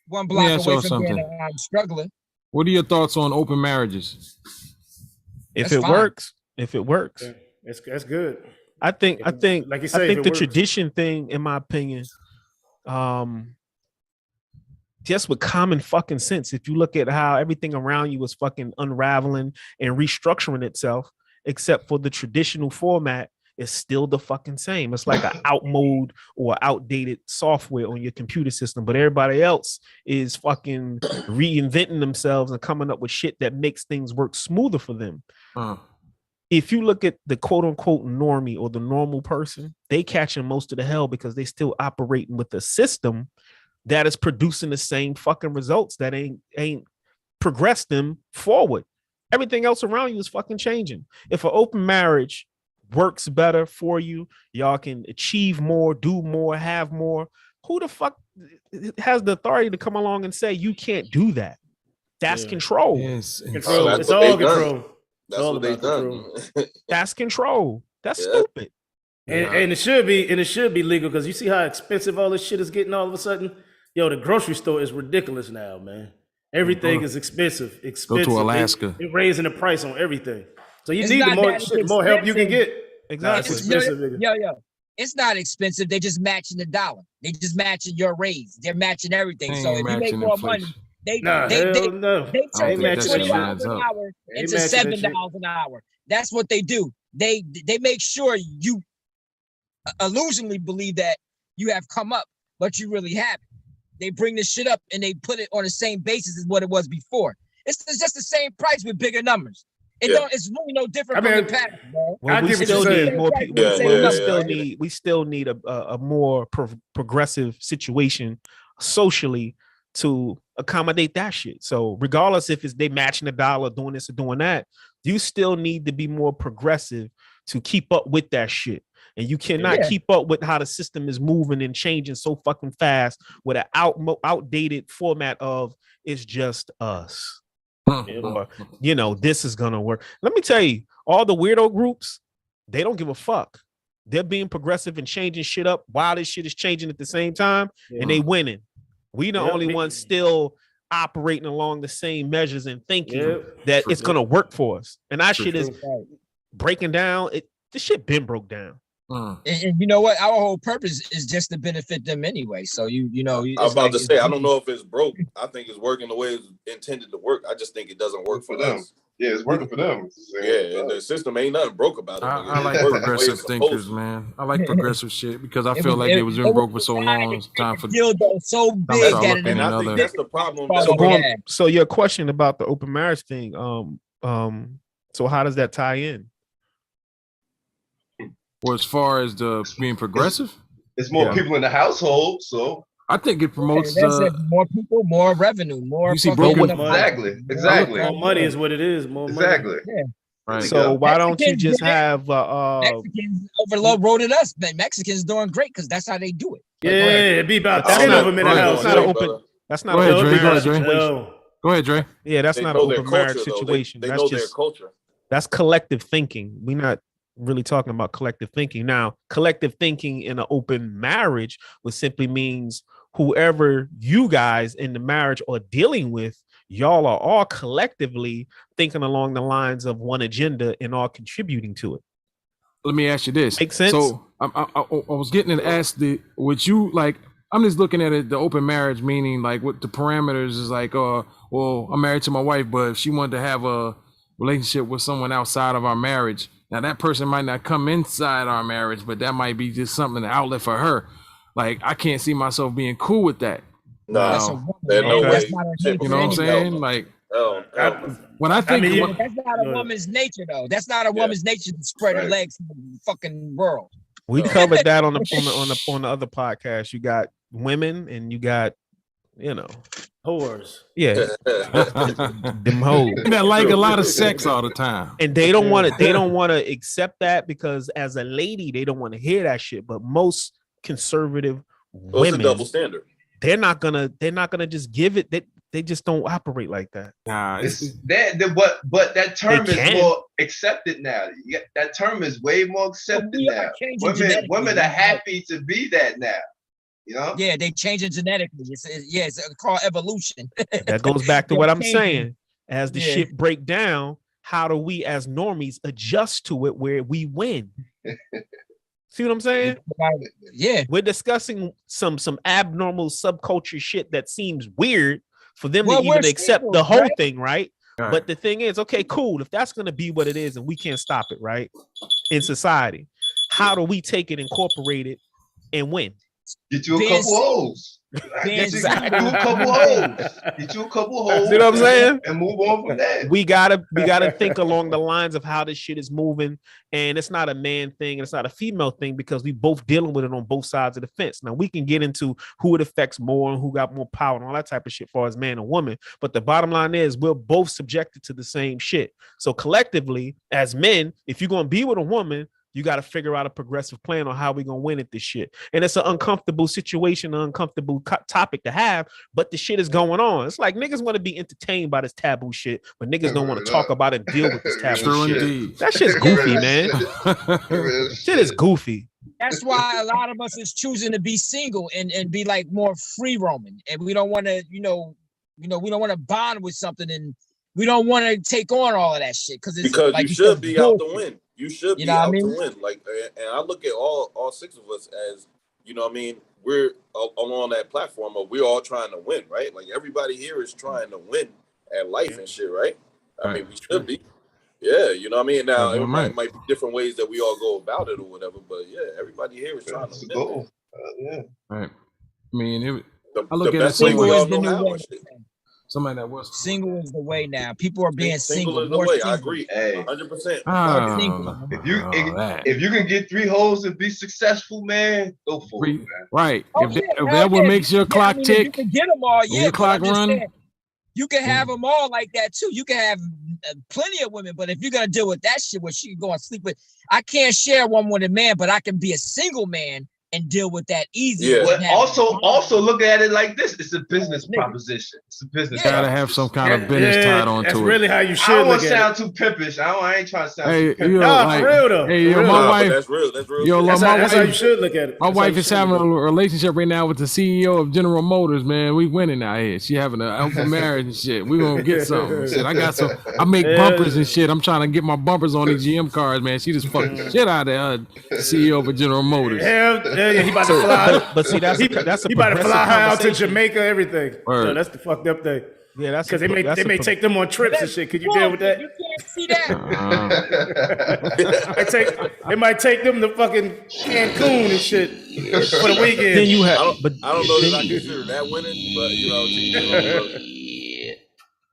One block away from being a struggler. What are your thoughts on open marriages? If it works, that's good. I think, like you say, I think the tradition thing, in my opinion, just with common fucking sense. If you look at how everything around you is fucking unraveling and restructuring itself, except for the traditional format, is still the fucking same. It's like an outmode or outdated software on your computer system, but everybody else is fucking reinventing themselves and coming up with shit that makes things work smoother for them. If you look at the quote unquote normie or the normal person, they catching most of the hell because they still operating with a system that is producing the same fucking results that ain't progressed them forward. Everything else around you is fucking changing. If an open marriage works better for you, y'all can achieve more, do more, have more. Who the fuck has the authority to come along and say you can't do that? That's control. Yes, control. It's all control. That's what they done. That's control. That's stupid. And it should be legal because you see how expensive all this shit is getting all of a sudden. Yo, the grocery store is ridiculous now, man. Everything is expensive. Go to Alaska. They're raising the price on everything. So you need the more help you can get. Exactly. It's not expensive. They're just matching the dollar. They just matching your raise. They're matching everything. So if you make more money, they turn $20 an hour into $7 an hour. That's what they do. They make sure you illusionally believe that you have come up, but you really haven't. They bring this shit up and they put it on the same basis as what it was before. It's just the same price with bigger numbers. It's really no different from the past, bro. Well, we still need more people. We still need a more progressive situation socially to accommodate that shit. So regardless if it's they matching the dollar, doing this or doing that, you still need to be more progressive to keep up with that shit. And you cannot keep up with how the system is moving and changing so fucking fast with an outdated format of it's just us. Or, this is gonna work. Let me tell you, all the weirdo groups, they don't give a fuck. They're being progressive and changing shit up while this shit is changing at the same time, and they winning. We the only ones still operating along the same measures and thinking that it's gonna work for us. And that shit is breaking down. This shit been broke down. And you know what? Our whole purpose is just to benefit them anyway. So you know, I was about to say, I don't know if it's broke. I think it's working the way it's intended to work. I just think it doesn't work for them. Yeah, it's working for them. Yeah, and the system ain't nothing broke about it. I like progressive thinkers, man. I like progressive shit because I feel like it was been broke for so long. It's time for so big that and I think that's the problem. So your question about the open marriage thing, so how does that tie in? Well, as far as the being progressive, it's more people in the household, so I think it promotes more people, more revenue, more. You see, exactly. More money is what it is. More exactly. Money. Yeah. Right. So why don't you just have Mexicans overloaded us, but Mexicans doing great because that's how they do it. Yeah, it'd be about 10 of them in the house. That's not an open marriage situation. Go ahead, Dre. Yeah, that's not an open marriage situation. They that's know just their culture. That's collective thinking. We're not really talking about collective thinking. Now, collective thinking in an open marriage would simply means whoever you guys in the marriage are dealing with, y'all are all collectively thinking along the lines of one agenda and all contributing to it. Let me ask you this. Make sense? So I was getting to ask would you like, I'm just looking at it, the open marriage, meaning like what the parameters is like, well, I'm married to my wife, but if she wanted to have a relationship with someone outside of our marriage, now that person might not come inside our marriage, but that might be just something, an outlet for her. Like, I can't see myself being cool with that. No, there's no way. You know what I'm saying? Like, when I think that's not a woman's nature, though. That's not a woman's nature to spread her legs in the fucking world. We covered that on the other podcast. You got women and you got, whores. Yeah, them hoes that like a lot of sex all the time, and they don't want to. They don't want to accept that because as a lady, they don't want to hear that shit. But most conservative women, it's a double standard. They're not gonna just give it. They just don't operate like that. Nah, but that term is more accepted now. That term is way more accepted now. Women are happy to be that now. You know? Yeah, they changing genetically. It's called evolution. That goes back to what I'm saying. As the shit break down, how do we as normies adjust to it where we win? See what I'm saying? Yeah. We're discussing some abnormal subculture shit that seems weird for them to even accept the whole thing, right? But the thing is, okay, cool. If that's going to be what it is and we can't stop it, right? In society, how do we take it, incorporate it, and win? Get you a couple holes. Get you a couple holes. See what I'm saying? And move on from that. We gotta think along the lines of how this shit is moving, and it's not a man thing and it's not a female thing because we both dealing with it on both sides of the fence. Now we can get into who it affects more and who got more power and all that type of shit, as far as man and woman. But the bottom line is we're both subjected to the same shit. So collectively, as men, if you're gonna be with a woman, you got to figure out a progressive plan on how we're going to win at this shit. And it's an uncomfortable situation, an uncomfortable topic to have, but the shit is going on. It's like niggas want to be entertained by this taboo shit, but niggas don't want to talk about and deal with this taboo shit. Indeed. That shit's goofy, man. Shit is goofy. That's why a lot of us is choosing to be single and be like more free roaming. And we don't want to, we don't want to bond with something and we don't want to take on all of that shit. Because you should be out to win. You should be out to win. Like, and I look at all six of us as, we're on that platform of we're all trying to win, right? Like everybody here is trying to win at life and shit, right? I mean, we should be. Yeah, you know what I mean? Now, it might be different ways that we all go about it or whatever, but yeah, everybody here is trying to win. Yeah. Right. I mean, I look at it the way we know how shit. Somebody that was single is the way now. People are being single. Is the way. I agree. 100%. If you can get 3 holes and be successful, man, go for it, man. Right. If that what makes your clock tick, you can get them all. Yeah, your clock run. You can have them all like that too. You can have plenty of women, but if you're gonna deal with that shit where she can go and sleep with, I can't share one with a man, but I can be a single man and deal with that easy. Yeah. But also look at it like this: it's a business proposition. It's a business. Gotta have some kind of business tied onto that's it. really how you I should don't want look to at sound too pimpish. I ain't trying to sound Hey, too pimpish. you know, Nah, like, for real though. hey, For yo, real. my Nah, but wife, that's real. That's real. yo, shit. That's my how you wife, should look at it. my That's how wife you is should having look a relationship right now with the CEO of General Motors. Man, we winning out here. She having an open marriage and shit. We gonna get something. Shit, I got some. I make bumpers and shit. I'm trying to get my bumpers on these GM cars, man. She just fucked the shit out of CEO of General Motors. Hell, yeah, he about to fly. But see, that's a He about to fly her out to conversation. Jamaica, everything. Word. So that's the fucked up thing. Yeah, that's Because they may take them on trips and shit. Could you deal with that? You can't see that. They might take them to fucking Cancun and shit for the weekend. Then you I have, don't, but I don't know that I consider that winning, but you know,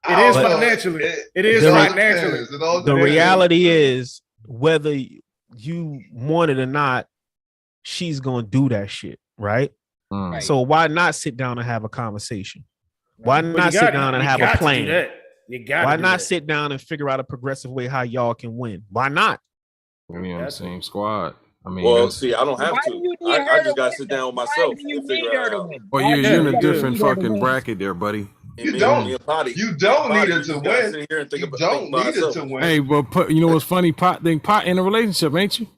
It is But- financially. It is The- financially. the reality is whether you want it or not, she's gonna do that shit, right? Right. So why not sit down and have a conversation? Why But not you sit got- down and you have got a to do plan? that. You got Why to do not that. sit down and figure out a progressive way how y'all can win? Why not? We on the same squad. I mean, well, that's- see, I don't have Why to. do you need I her just to gotta win? sit down with Why myself do you and figure need her it to out. win? well, Why you're do in you a need her different to fucking win? bracket there, buddy. You don't. Me and Potty, You don't Potty, need her we to just gotta win. sit here and think You about, don't think by need her ourselves. to win. Hey, but you know what's funny? Pot in a relationship, ain't you?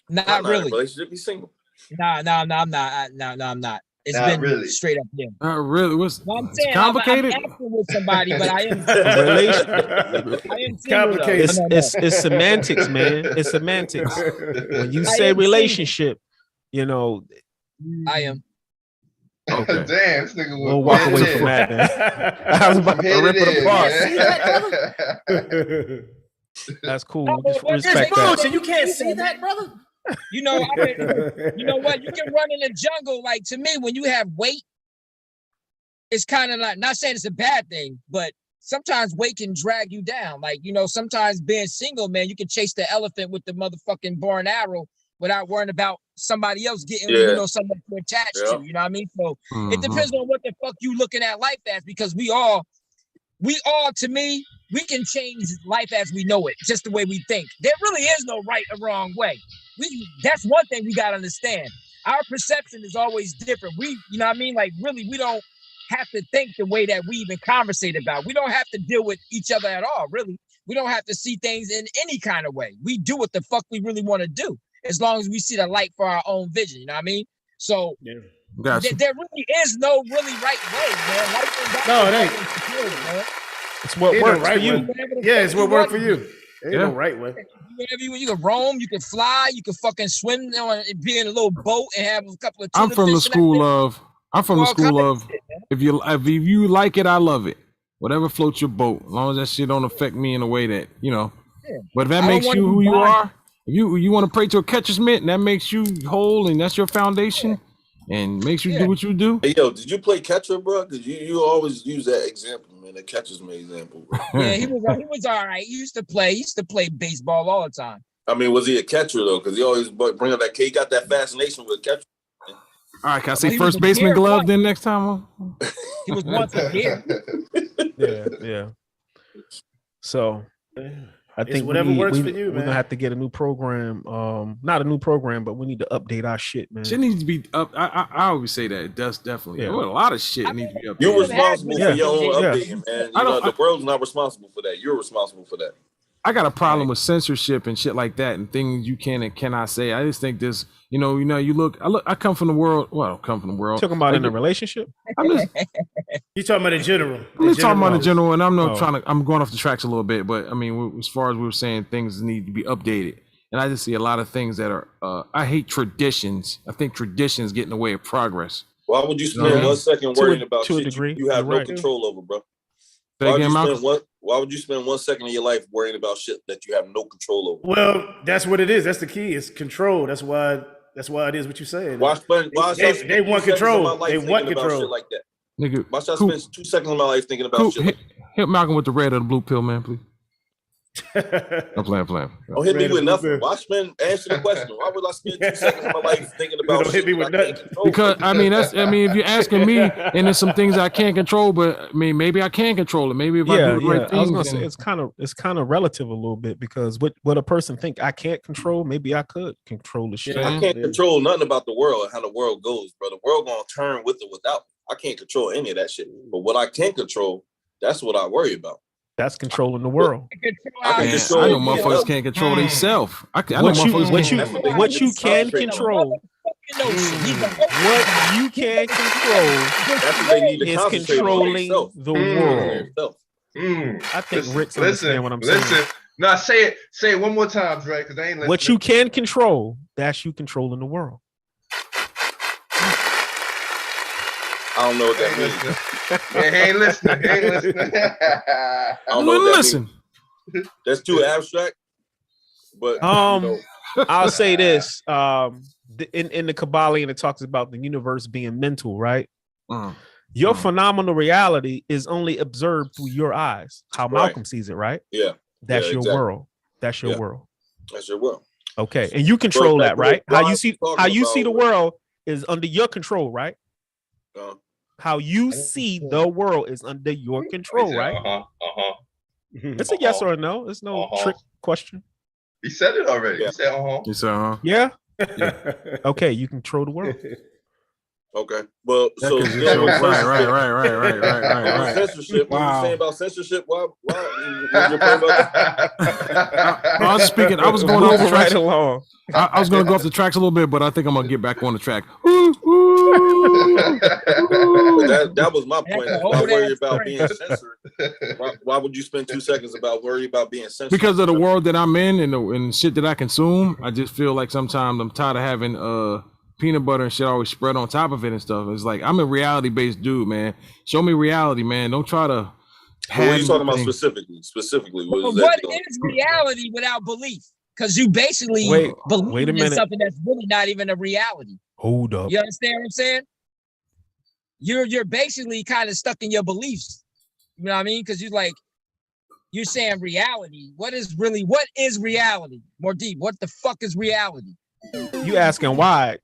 I'm Not not in a really. relationship. He's single. No, I'm not. No, I'm not. It's Not been really. straight up him. Not really. What's No, I'm it's saying I'm complicated? acting with somebody, but I am. A relation, I am single, though. Complicated. No. it's semantics, man. It's semantics. When you I say am single. relationship, you know, I am. Okay. Damn, this nigga was we'll walk dead away in. from that, man. I was about to Hit rip it it in, apart. That's cool. No, We just but respect that's that. bullshit. You can't see that, brother. You know, you know what? You can run in the jungle. Like, to me, when you have weight, it's kind of like, not saying it's a bad thing, but sometimes weight can drag you down. Like, you know, sometimes being single, man, you can chase the elephant with the motherfucking bow and arrow without worrying about somebody else getting, you know, something to attach to. You know what I mean? So it depends on what the fuck you looking at life as, because we all, to me, we can change life as we know it, just the way we think. There really is no right or wrong way. That's one thing we gotta understand. Our perception is always different. You know what I mean? Like, really, we don't have to think the way that we even conversate about. We don't have to deal with each other at all, really. We don't have to see things in any kind of way. We do what the fuck we really want to do, as long as we see the light for our own vision. You know what I mean? So Gotcha. there really is no really right way, man. Life No, it ain't. man. It's what Ain't works no right for you. way. Yeah, it's what worked for you. Ain't no right way. Whatever you can roam, you can fly, you can fucking swim, be in a little boat and have a couple of. I'm from the school of. If you like it, I love it. Whatever floats your boat, as long as that shit don't affect me in a way that, you know. Yeah. But if that makes you who you are, if you want to pray to a catcher's mitt and that makes you whole and that's your foundation and makes you do what you do. Hey, yo, did you play catcher, bro? Because you always use that example, man. The catcher's my example, bro. Yeah, he was all right. He used to play baseball all the time. I mean, was he a catcher though? Because he always bring up that kid. He got that fascination with catcher. All right, can I say first baseman glove then next time? He was once a year. Yeah. So I think whatever works for you, man. We're gonna have to get a new program. Not a new program, but we need to update our shit, man. Shit needs to be up. I always say that. It does definitely. Yeah. Well, a lot of shit needs to be updated. You're responsible for your own updating, man. The world's not responsible for that. You're responsible for that. I got a problem with censorship and shit like that and things you can and cannot say. I just think this, you come from the world. Well, I come from the world. Talking about in a relationship? You talking about in general? I'm just talking about in general, and I'm not I'm going off the tracks a little bit, but I mean, as far as we were saying, things need to be updated. And I just see a lot of things that are, I hate traditions. I think traditions get in the way of progress. Why would you spend 1 second worrying about shit you have no right. control over, bro? Why would you spend 1 second of your life worrying about shit that you have no control over? Well, that's what it is. That's the key. It's control. That's why it is what you're saying. They want control. They want control. Shit like that. Nigga, why should I spend 2 seconds of my life thinking about shit like that? Hit Malcolm with the red or the blue pill, man, please. I'm playing. Don't hit me with nothing. Why answer the question? Why would I spend 2 seconds of my life thinking about Don't hit me with nothing. Because if you're asking me, and there's some things I can't control, but I mean, maybe I can control it. Maybe if I do the right things. I was gonna say it's kind of relative a little bit because what a person think I can't control, maybe I could control the shit. I can't control nothing about the world and how the world goes, bro. The world gonna turn with or without. I can't control any of that shit. But what I can control, that's what I worry about. That's controlling the world. I know motherfuckers can't control themselves. What you can control. What you can control is controlling the world. I think Rick's understand what I'm saying. No, say it one more time, Dre, because I ain't listening. What you can control, that's you controlling the world. I don't know what that means. He ain't listening. I don't know what that means. That's too abstract. But I'll say this. In the Kabbalion, it talks about the universe being mental, right? Your phenomenal reality is only observed through your eyes. How Malcolm sees it, right? Yeah. That's your world. That's your world. That's your world. Okay. And you control that, right? How you see the world is under your control, right? How you see the world is under your control, right? It's a yes or a no. It's no trick question. He said it already. He said He said Yeah. Okay, you control the world. Okay. Well, so right. Censorship. What you saying about censorship? Why I was speaking. I was going off the tracks. Right along. I was going to go off the tracks a little bit, but I think I'm going to get back on the track. That was my point. Why worry about being censored? Why would you spend 2 seconds about worry about being censored? Because of the world that I'm in and shit that I consume. I just feel like sometimes I'm tired of having peanut butter and shit always spread on top of it and stuff. It's like I'm a reality-based dude, man. Show me reality, man. Don't try to. What are you talking about specifically? What is reality without belief? Because you basically believe in something that's really not even a reality. Hold up. You understand what I'm saying? You're basically kind of stuck in your beliefs. You know what I mean? Because you're saying reality. What is reality? More deep. What the fuck is reality? You asking why?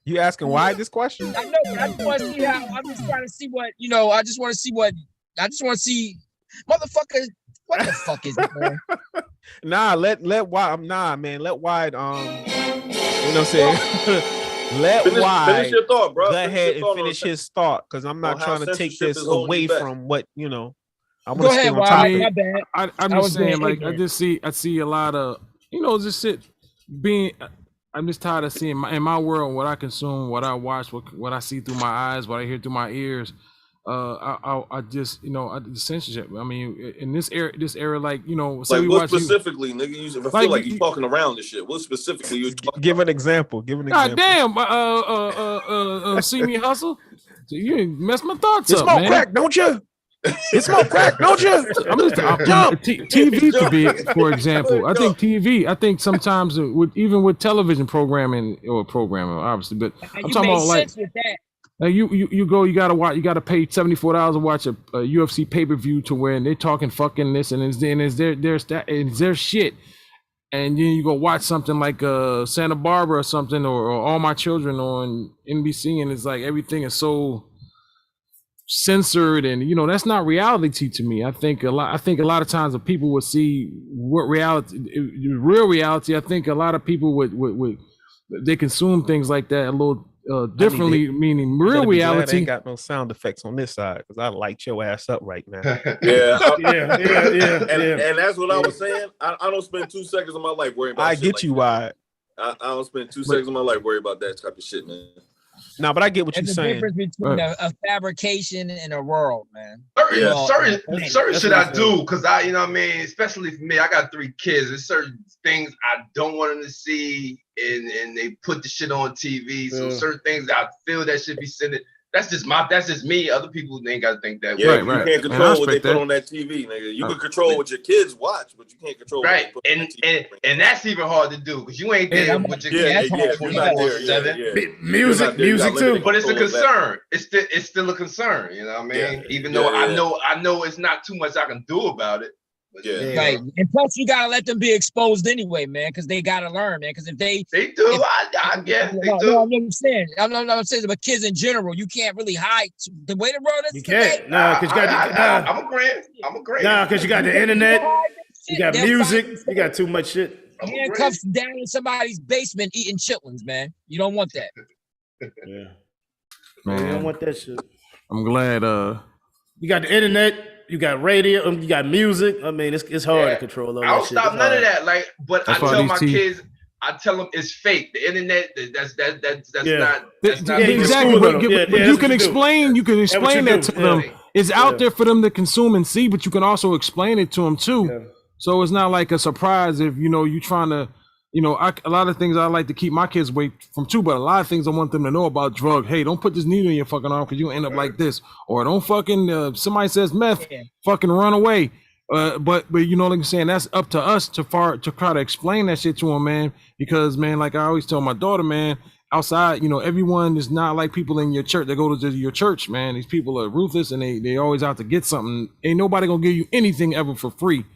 You asking why this question? I know, but I just want to see how. I'm just trying to see what I just want to see, motherfucker. What the fuck is it, man? Let Wide. Man. Let Wide. You know what I'm saying? Finish your thought, bro. Go ahead and finish his thought, because I'm not trying to take this away from what I want to stay on topic. I'm just saying, like, I see a lot of just shit being. I'm just tired of seeing in my world what I consume, what I watch, what I see through my eyes, what I hear through my ears. I just the censorship. I mean, in this era, like say we watch specifically, nigga. I feel like you're talking around this shit. What specifically you talking? Give an example. God damn. See me hustle. You messed my thoughts up, man. Smoke crack, don't you? It's smoke crack, don't you? TV could be, for example. I think TV. I think sometimes even with television programming, obviously, but I'm talking about like. You gotta pay $74 to watch a UFC pay-per-view to where they're talking fucking this and it's their shit, and then you go watch something like Santa Barbara or something or All My Children on NBC, and it's like everything is so censored, and that's not reality to me. I think a lot of times if people would see what real reality, I think a lot of people would they consume things like that a little differently, meaning real reality. I ain't got no sound effects on this side because I light your ass up right now. Yeah. And that's what I was saying. I don't spend 2 seconds of my life worrying about. I get you why. I don't spend 2 seconds of my life worrying about that type of shit, man. No, but I get what you're saying. There's a difference between a fabrication and a world, man. Certain shit I do, because you know what I mean, especially for me, I got 3 kids. There's certain things I don't want them to see, and they put the shit on TV. So certain things I feel that should be sent. That's just me. Other people ain't got to think that way. Yeah, you can't control what they put on that TV, nigga. You can control what your kids watch, but you can't control what they put on TV. And that's even hard to do because you ain't there with your kids 24/7. Music too. But it's a concern. It's still a concern. You know what I mean? Even though I know it's not too much I can do about it. Yeah. Right. And plus, you gotta let them be exposed anyway, man, because they gotta learn, man. Because if they do, I guess they do. No, I'm saying, I'm saying, but kids in general, you can't really hide the way the world is. You can't. No, because you got. I'm agreeing. Nah, because you got the internet. You got music. You got too much shit. Handcuffs down in somebody's basement eating chitlins, man. You don't want that. Yeah. Man, you don't want that shit. I'm glad. You got the internet. You got radio. You got music. I mean, it's hard to control all that shit. I don't stop none of that. Like, but I tell my kids, I tell them it's fake. The internet, that's not. That's not exactly. But you can explain. You can explain that to them. It's out there for them to consume and see, but you can also explain it to them too. Yeah. So it's not like a surprise if you trying to. A lot of things I like to keep my kids away from too, but a lot of things I want them to know about drug. Hey, don't put this needle in your fucking arm because you end up like this. Or don't fucking, somebody says meth, fucking run away. But like I'm saying, that's up to us to try to explain that shit to them, man. Because, man, like I always tell my daughter, man, outside, everyone is not like people in your church that go to your church, man. These people are ruthless and they always out to get something. Ain't nobody gonna give you anything ever for free.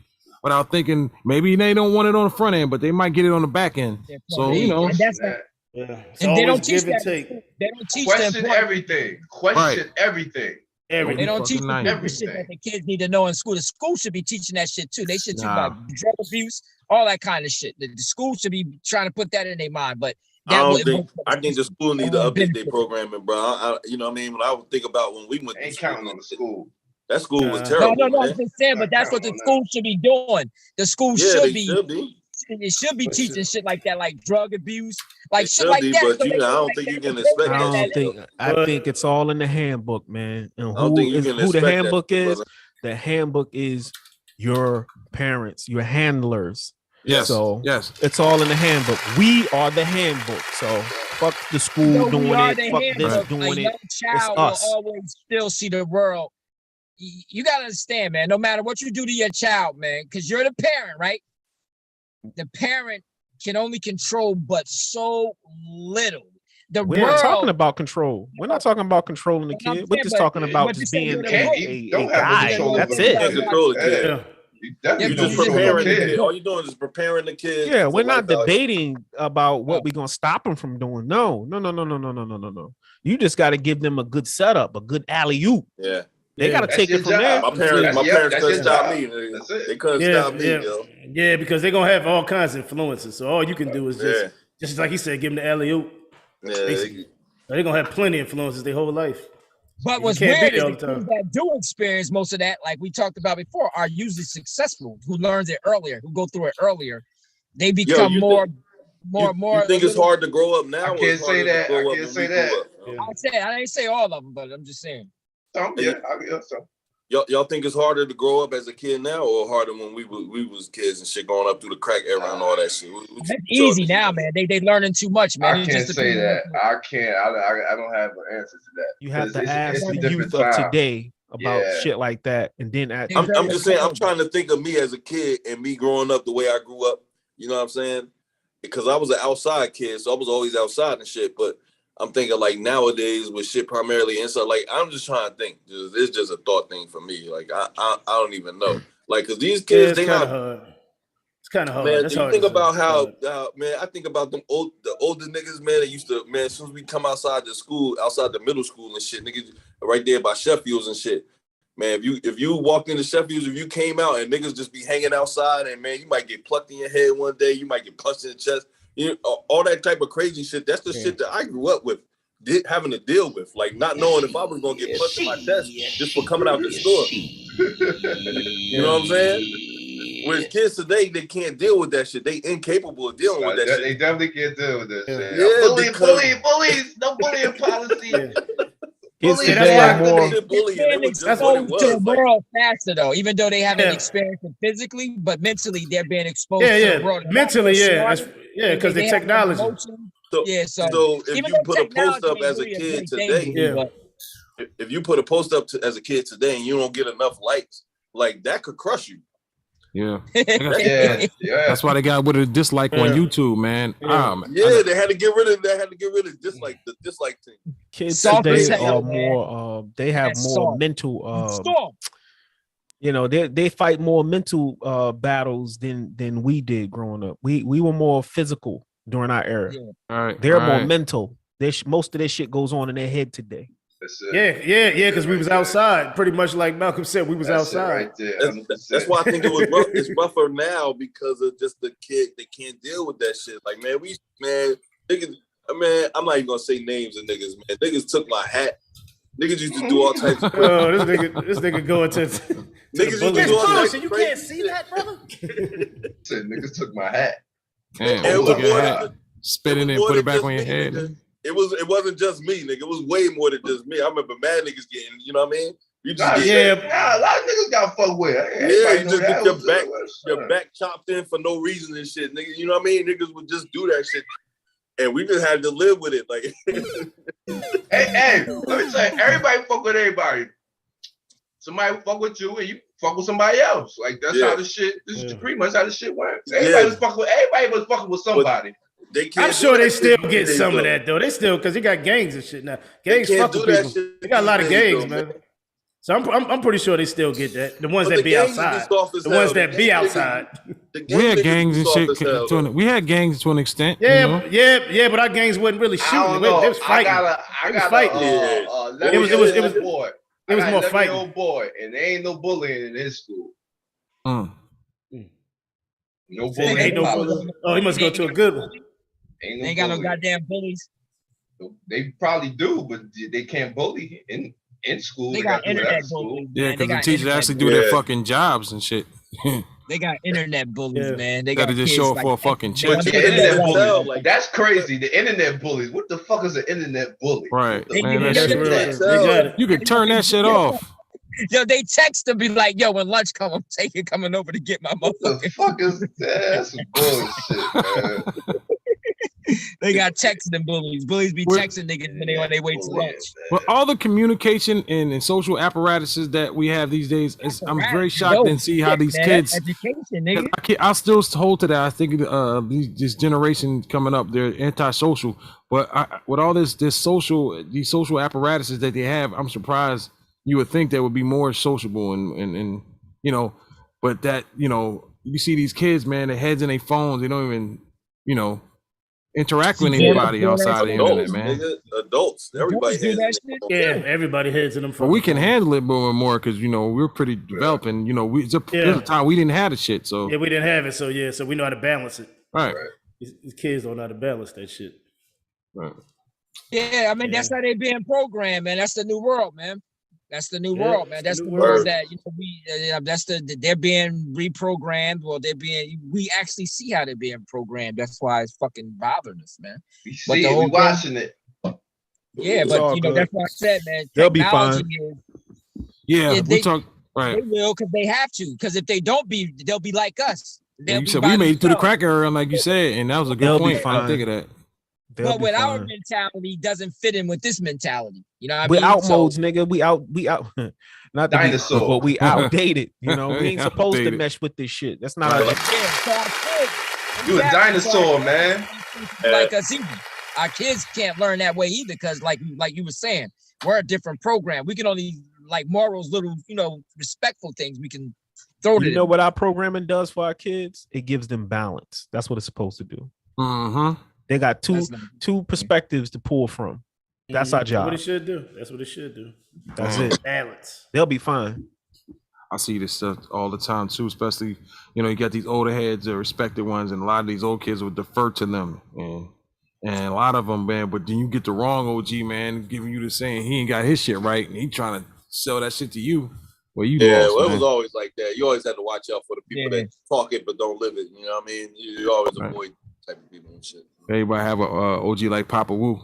Without thinking maybe they don't want it on the front end, but they might get it on the back end. So and that's not, and they don't teach that. They don't teach question everything. Question everything. They don't teach the shit that the kids need to know in school. The school should be teaching that shit too. They should teach about drug abuse, all that kind of shit. The school should be trying to put that in their mind. But I think the school need to update their programming, bro. You know what I mean? When I would think about when we went to school, counting on the school. That school was terrible. No, I'm just saying, but that's what the school should be doing. The school should be. It should be teaching shit like that, like drug abuse, like shit like that. But I don't think you can expect that. I think it's all in the handbook, man. And who the handbook is? The handbook is your parents, your handlers. Yes. So it's all in the handbook. We are the handbook. So fuck the school doing it. Fuck this doing it. It's us. Will always still see the world. You gotta understand, man. No matter what you do to your child, man, because you're the parent, right? The parent can only control but so little. We're not talking about control. We're not talking about controlling the kid. We're just talking about just being a guy. That's it. Control the kid. You just preparing the kid. All you're doing is preparing the kid. Yeah, we're not debating about what we're gonna stop them from doing. No. You just got to give them a good setup, a good alley-oop. Yeah. They got to take it from there. My parents couldn't stop me. They couldn't stop me, yo. Yeah, because they're gonna have all kinds of influences. So all you can do is just like he said, give them the alley-oop. Yeah, they're gonna have plenty of influences their whole life. But what's weird is the kids that do experience most of that, like we talked about before, are usually successful. Who learns it earlier, who go through it earlier, they become more. You think it's hard to grow up now? I can't say that. I didn't say all of them, but I'm just saying. I guess so. Y'all think it's harder to grow up as a kid now, or harder when we was kids and shit, going up through the crack era and all that shit? It's easy now, man. They learning too much, man. I can't say that. I can't. I don't have an answer to that. You have to ask the youth of today about shit like that, and then I'm just saying. I'm trying to think of me as a kid and me growing up the way I grew up. You know what I'm saying? Because I was an outside kid, so I was always outside and shit. But I'm thinking like nowadays with shit primarily inside. Like I'm just trying to think. It's just a thought thing for me. Like I don't even know. Like because these kids, they not. It's kind of hard. Man, That's you hard think about how man, I think about the older niggas, man. They used to, man. As soon as we come outside the school, outside the middle school and shit, niggas right there by Sheffield's and shit. Man, if you walked into Sheffield's, if you came out and niggas just be hanging outside, and man, you might get plucked in your head one day, you might get punched in the chest, all that type of crazy shit. That's the shit that I grew up with, having to deal with, like not knowing if I was gonna get punched in my chest just for coming out the store. You know what I'm saying? Whereas kids today, they can't deal with that shit. They incapable of dealing with that shit. They definitely can't deal with that shit. Bullies, no bullying policy. Kids today are more. Exposed to the world faster though, even though they haven't experienced it physically, but mentally they're being exposed to the world. Mentally, because the technology. So if you put a post up as a kid today, if you put a post up as a kid today and you don't get enough likes, like that could crush you. Yeah. That's why they got rid of the dislike on YouTube, man. They had to get rid of the dislike thing. Kids today are more they have more mental You know, they fight more mental battles than we did growing up. We were more physical during our era. Yeah. All right. They're more mental. Most of their shit goes on in their head today. Yeah, because we was outside. Pretty much like Malcolm said, we was outside. Right there, that's why I think it was rough. It's rougher now because of just the kid. They can't deal with that shit. Like, man, niggas, man, I'm not even gonna say names of niggas, man. Niggas took my hat. Niggas used to do all types of Oh, this nigga going to niggas used to do all types of you can't see that, brother. Said niggas took my hat. Damn, And took your hat, spit it in, put it back on your head. Nigga. It wasn't just me, nigga. It was way more than just me. I remember mad niggas getting, you know what I mean? You just a lot of niggas got fucked with. You just get your back chopped in for no reason and shit, nigga. You know what I mean? Niggas would just do that shit. And we just had to live with it. Like, hey, let me say, everybody fuck with everybody. Somebody fuck with you and you fuck with somebody else. Like, that's how the shit, this is pretty much how the shit works. Everybody was fucking with somebody. I'm sure they still get some of that though. They still, because they got gangs and shit now. Gangs fuck with people. They got a lot of gangs, man. So I'm pretty sure they still get that. The ones that be outside. The ones that be outside. We had gangs and shit. We had gangs to an extent. Yeah, but our gangs wasn't really shooting. They was fighting. I got fighting. It was more fighting. Old boy, and there ain't no bullying in his school. No bullying. Oh, he must go to a good one. They ain't got no goddamn bullies. They probably do, but they can't bully in school. They got internet bullies. Yeah, because the teachers actually do their fucking jobs and shit. They got internet bullies, man. They got to just show up for a fucking check. That's crazy. The internet bullies. What the fuck is an internet bully? Right, man. You can turn that shit off. Yo, they text to be like, yo, when lunch come, I'm coming over to get my motherfucker. What the fuck is that? That's some bullshit, man. They got texting bullies. Bullies be texting niggas when they on their way to lunch. Well, all the communication and social apparatuses that we have these days, I'm very shocked and see how these kids. Education, nigga. I still hold to that. I think this generation coming up, they're antisocial. But with all these social apparatuses that they have, I'm surprised you would think they would be more sociable and you know, but that, you know, you see these kids, man, their heads in their phones, they don't even, you know, interact with anybody outside the internet, man. Nigga, adults, everybody everybody heads in them. But we can handle it more because, you know, we're pretty developing. You know, there's a time we didn't have the shit, so we didn't have it, so we know how to balance it. Right. These kids don't know how to balance that shit. Right. Yeah, I mean that's how they being programmed, man. That's the new world, man. That's the new world, man. That's the world that, you know, they're being reprogrammed. Well, we actually see how they're being programmed. That's why it's fucking bothering us, man. We watching it. Yeah, but you know, that's what I said, man. They'll be fine. We talk. Right. They will, because they have to. Because if they don't be, they'll be like us. You said we made it through the crack era, like you said, and that was a good point. I think of that. But with our mentality doesn't fit in with this mentality. You know what I mean? We out modes, nigga. We out. Not dinosaur, but we outdated. You know, we ain't supposed to mesh with this shit. That's not. You a dinosaur, man. Like us either. Our kids can't learn that way either, because like you were saying, we're a different program. We can only like morals, little, you know, respectful things. We can throw it. You know what our programming does for our kids? It gives them balance. That's what it's supposed to do. Mm-hmm. They got two perspectives to pull from. That's our job. That's what it should do. That's what it should do. That's it. Balance. They'll be fine. I see this stuff all the time too, especially, you know, you got these older heads, the respected ones, and a lot of these old kids would defer to them. And a lot of them, man, but then you get the wrong OG, man, giving you the saying he ain't got his shit right, and he trying to sell that shit to you. Well, you lost, well, it was always like that. You always had to watch out for the people that talk it but don't live it. You know what I mean? You always avoid type of people and shit. Everybody have a OG like Papa Wu.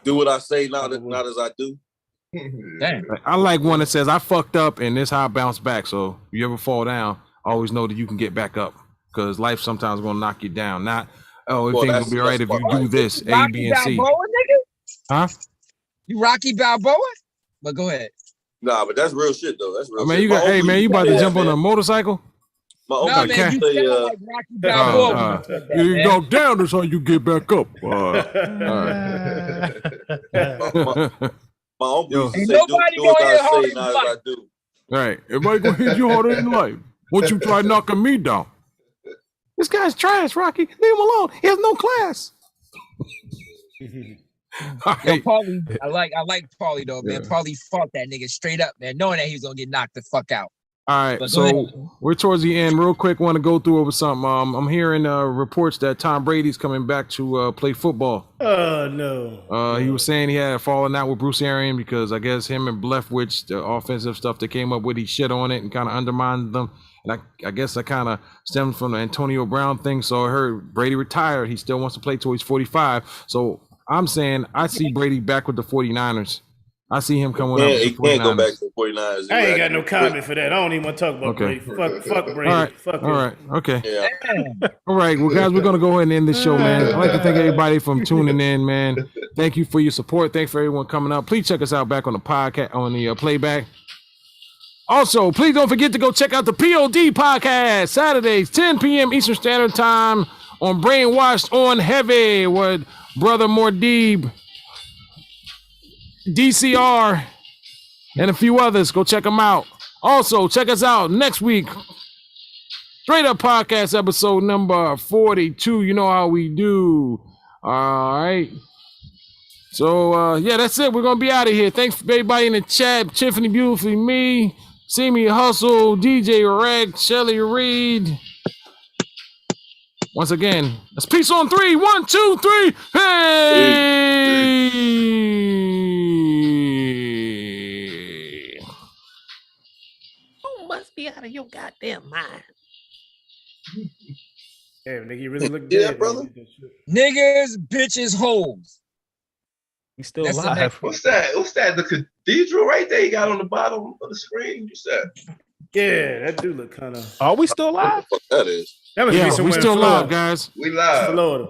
Do what I say, not as I do. Damn. I like one that says I fucked up and this how I bounce back. So if you ever fall down, always know that you can get back up, because life sometimes gonna knock you down. Not everything's gonna be right if you do this A, B, and C. Balboa, nigga? Huh? You Rocky Balboa? But go ahead. Nah, but that's real shit though. That's real. Man, shit. you got you about to jump on a motorcycle? My uncle man, you say, sound like Rocky Balboa. You go down, that's how you get back up. my My uncle used to Ain't say, nobody do as gonna hit I harder say, than not as life. I do. Right. Everybody gonna hit you harder in life. Once you try knocking me down. This guy's trash, Rocky. Leave him alone. He has no class. All Yo, right. Paulie, I like Paulie though, man. Yeah. Paulie fought that nigga straight up, man, knowing that he was gonna get knocked the fuck out. All right, But go so ahead. we're towards the end. Real quick, want to go through over something. I'm hearing reports that Tom Brady's coming back to play football. Oh no. He was saying he had fallen out with Bruce Arians because I guess him and Leftwich, the offensive stuff they came up with, he shit on it and kind of undermined them. And I guess that kind of stemmed from the Antonio Brown thing. So I heard Brady retired. He still wants to play till he's 45. So I'm saying I see Brady back with the 49ers. I see him coming up with the 49ers. He can't go back to the 49ers. I ain't got no comment for that. I don't even want to talk about Brady. Fuck Brady. All right. Fuck all right. Okay. Yeah. All right. Well, guys, we're going to go ahead and end the show, man. I'd like to thank everybody from tuning in, man. Thank you for your support. Thanks for everyone coming up. Please check us out back on the podcast, on the playback. Also, please don't forget to go check out the POD podcast, Saturdays, 10 p.m. Eastern Standard Time on Brainwashed on Heavy with Brother Mordeeb, DCR, and a few others. Go check them out. Also, check us out next week. Straight Up Podcast episode number 42. You know how we do. All right. So, yeah, that's it. We're going to be out of here. Thanks for everybody in the chat. Tiffany Beautifully, me, See Me Hustle, DJ Reg, Shelly Reed. Once again, let's peace on 3. 1, 2, 3. Hey! You must be out of your goddamn mind. Damn, nigga, you really look Yeah, dead, brother. Niggas, bitches, hoes. He's still That's the alive. next- What's that? What's that? The cathedral right there you got on the bottom of the screen? What's that? Yeah, that do look kind of. Are we still alive? What the fuck that is? That must be Yeah, we somewhere still in live, Florida. guys. We live. Florida.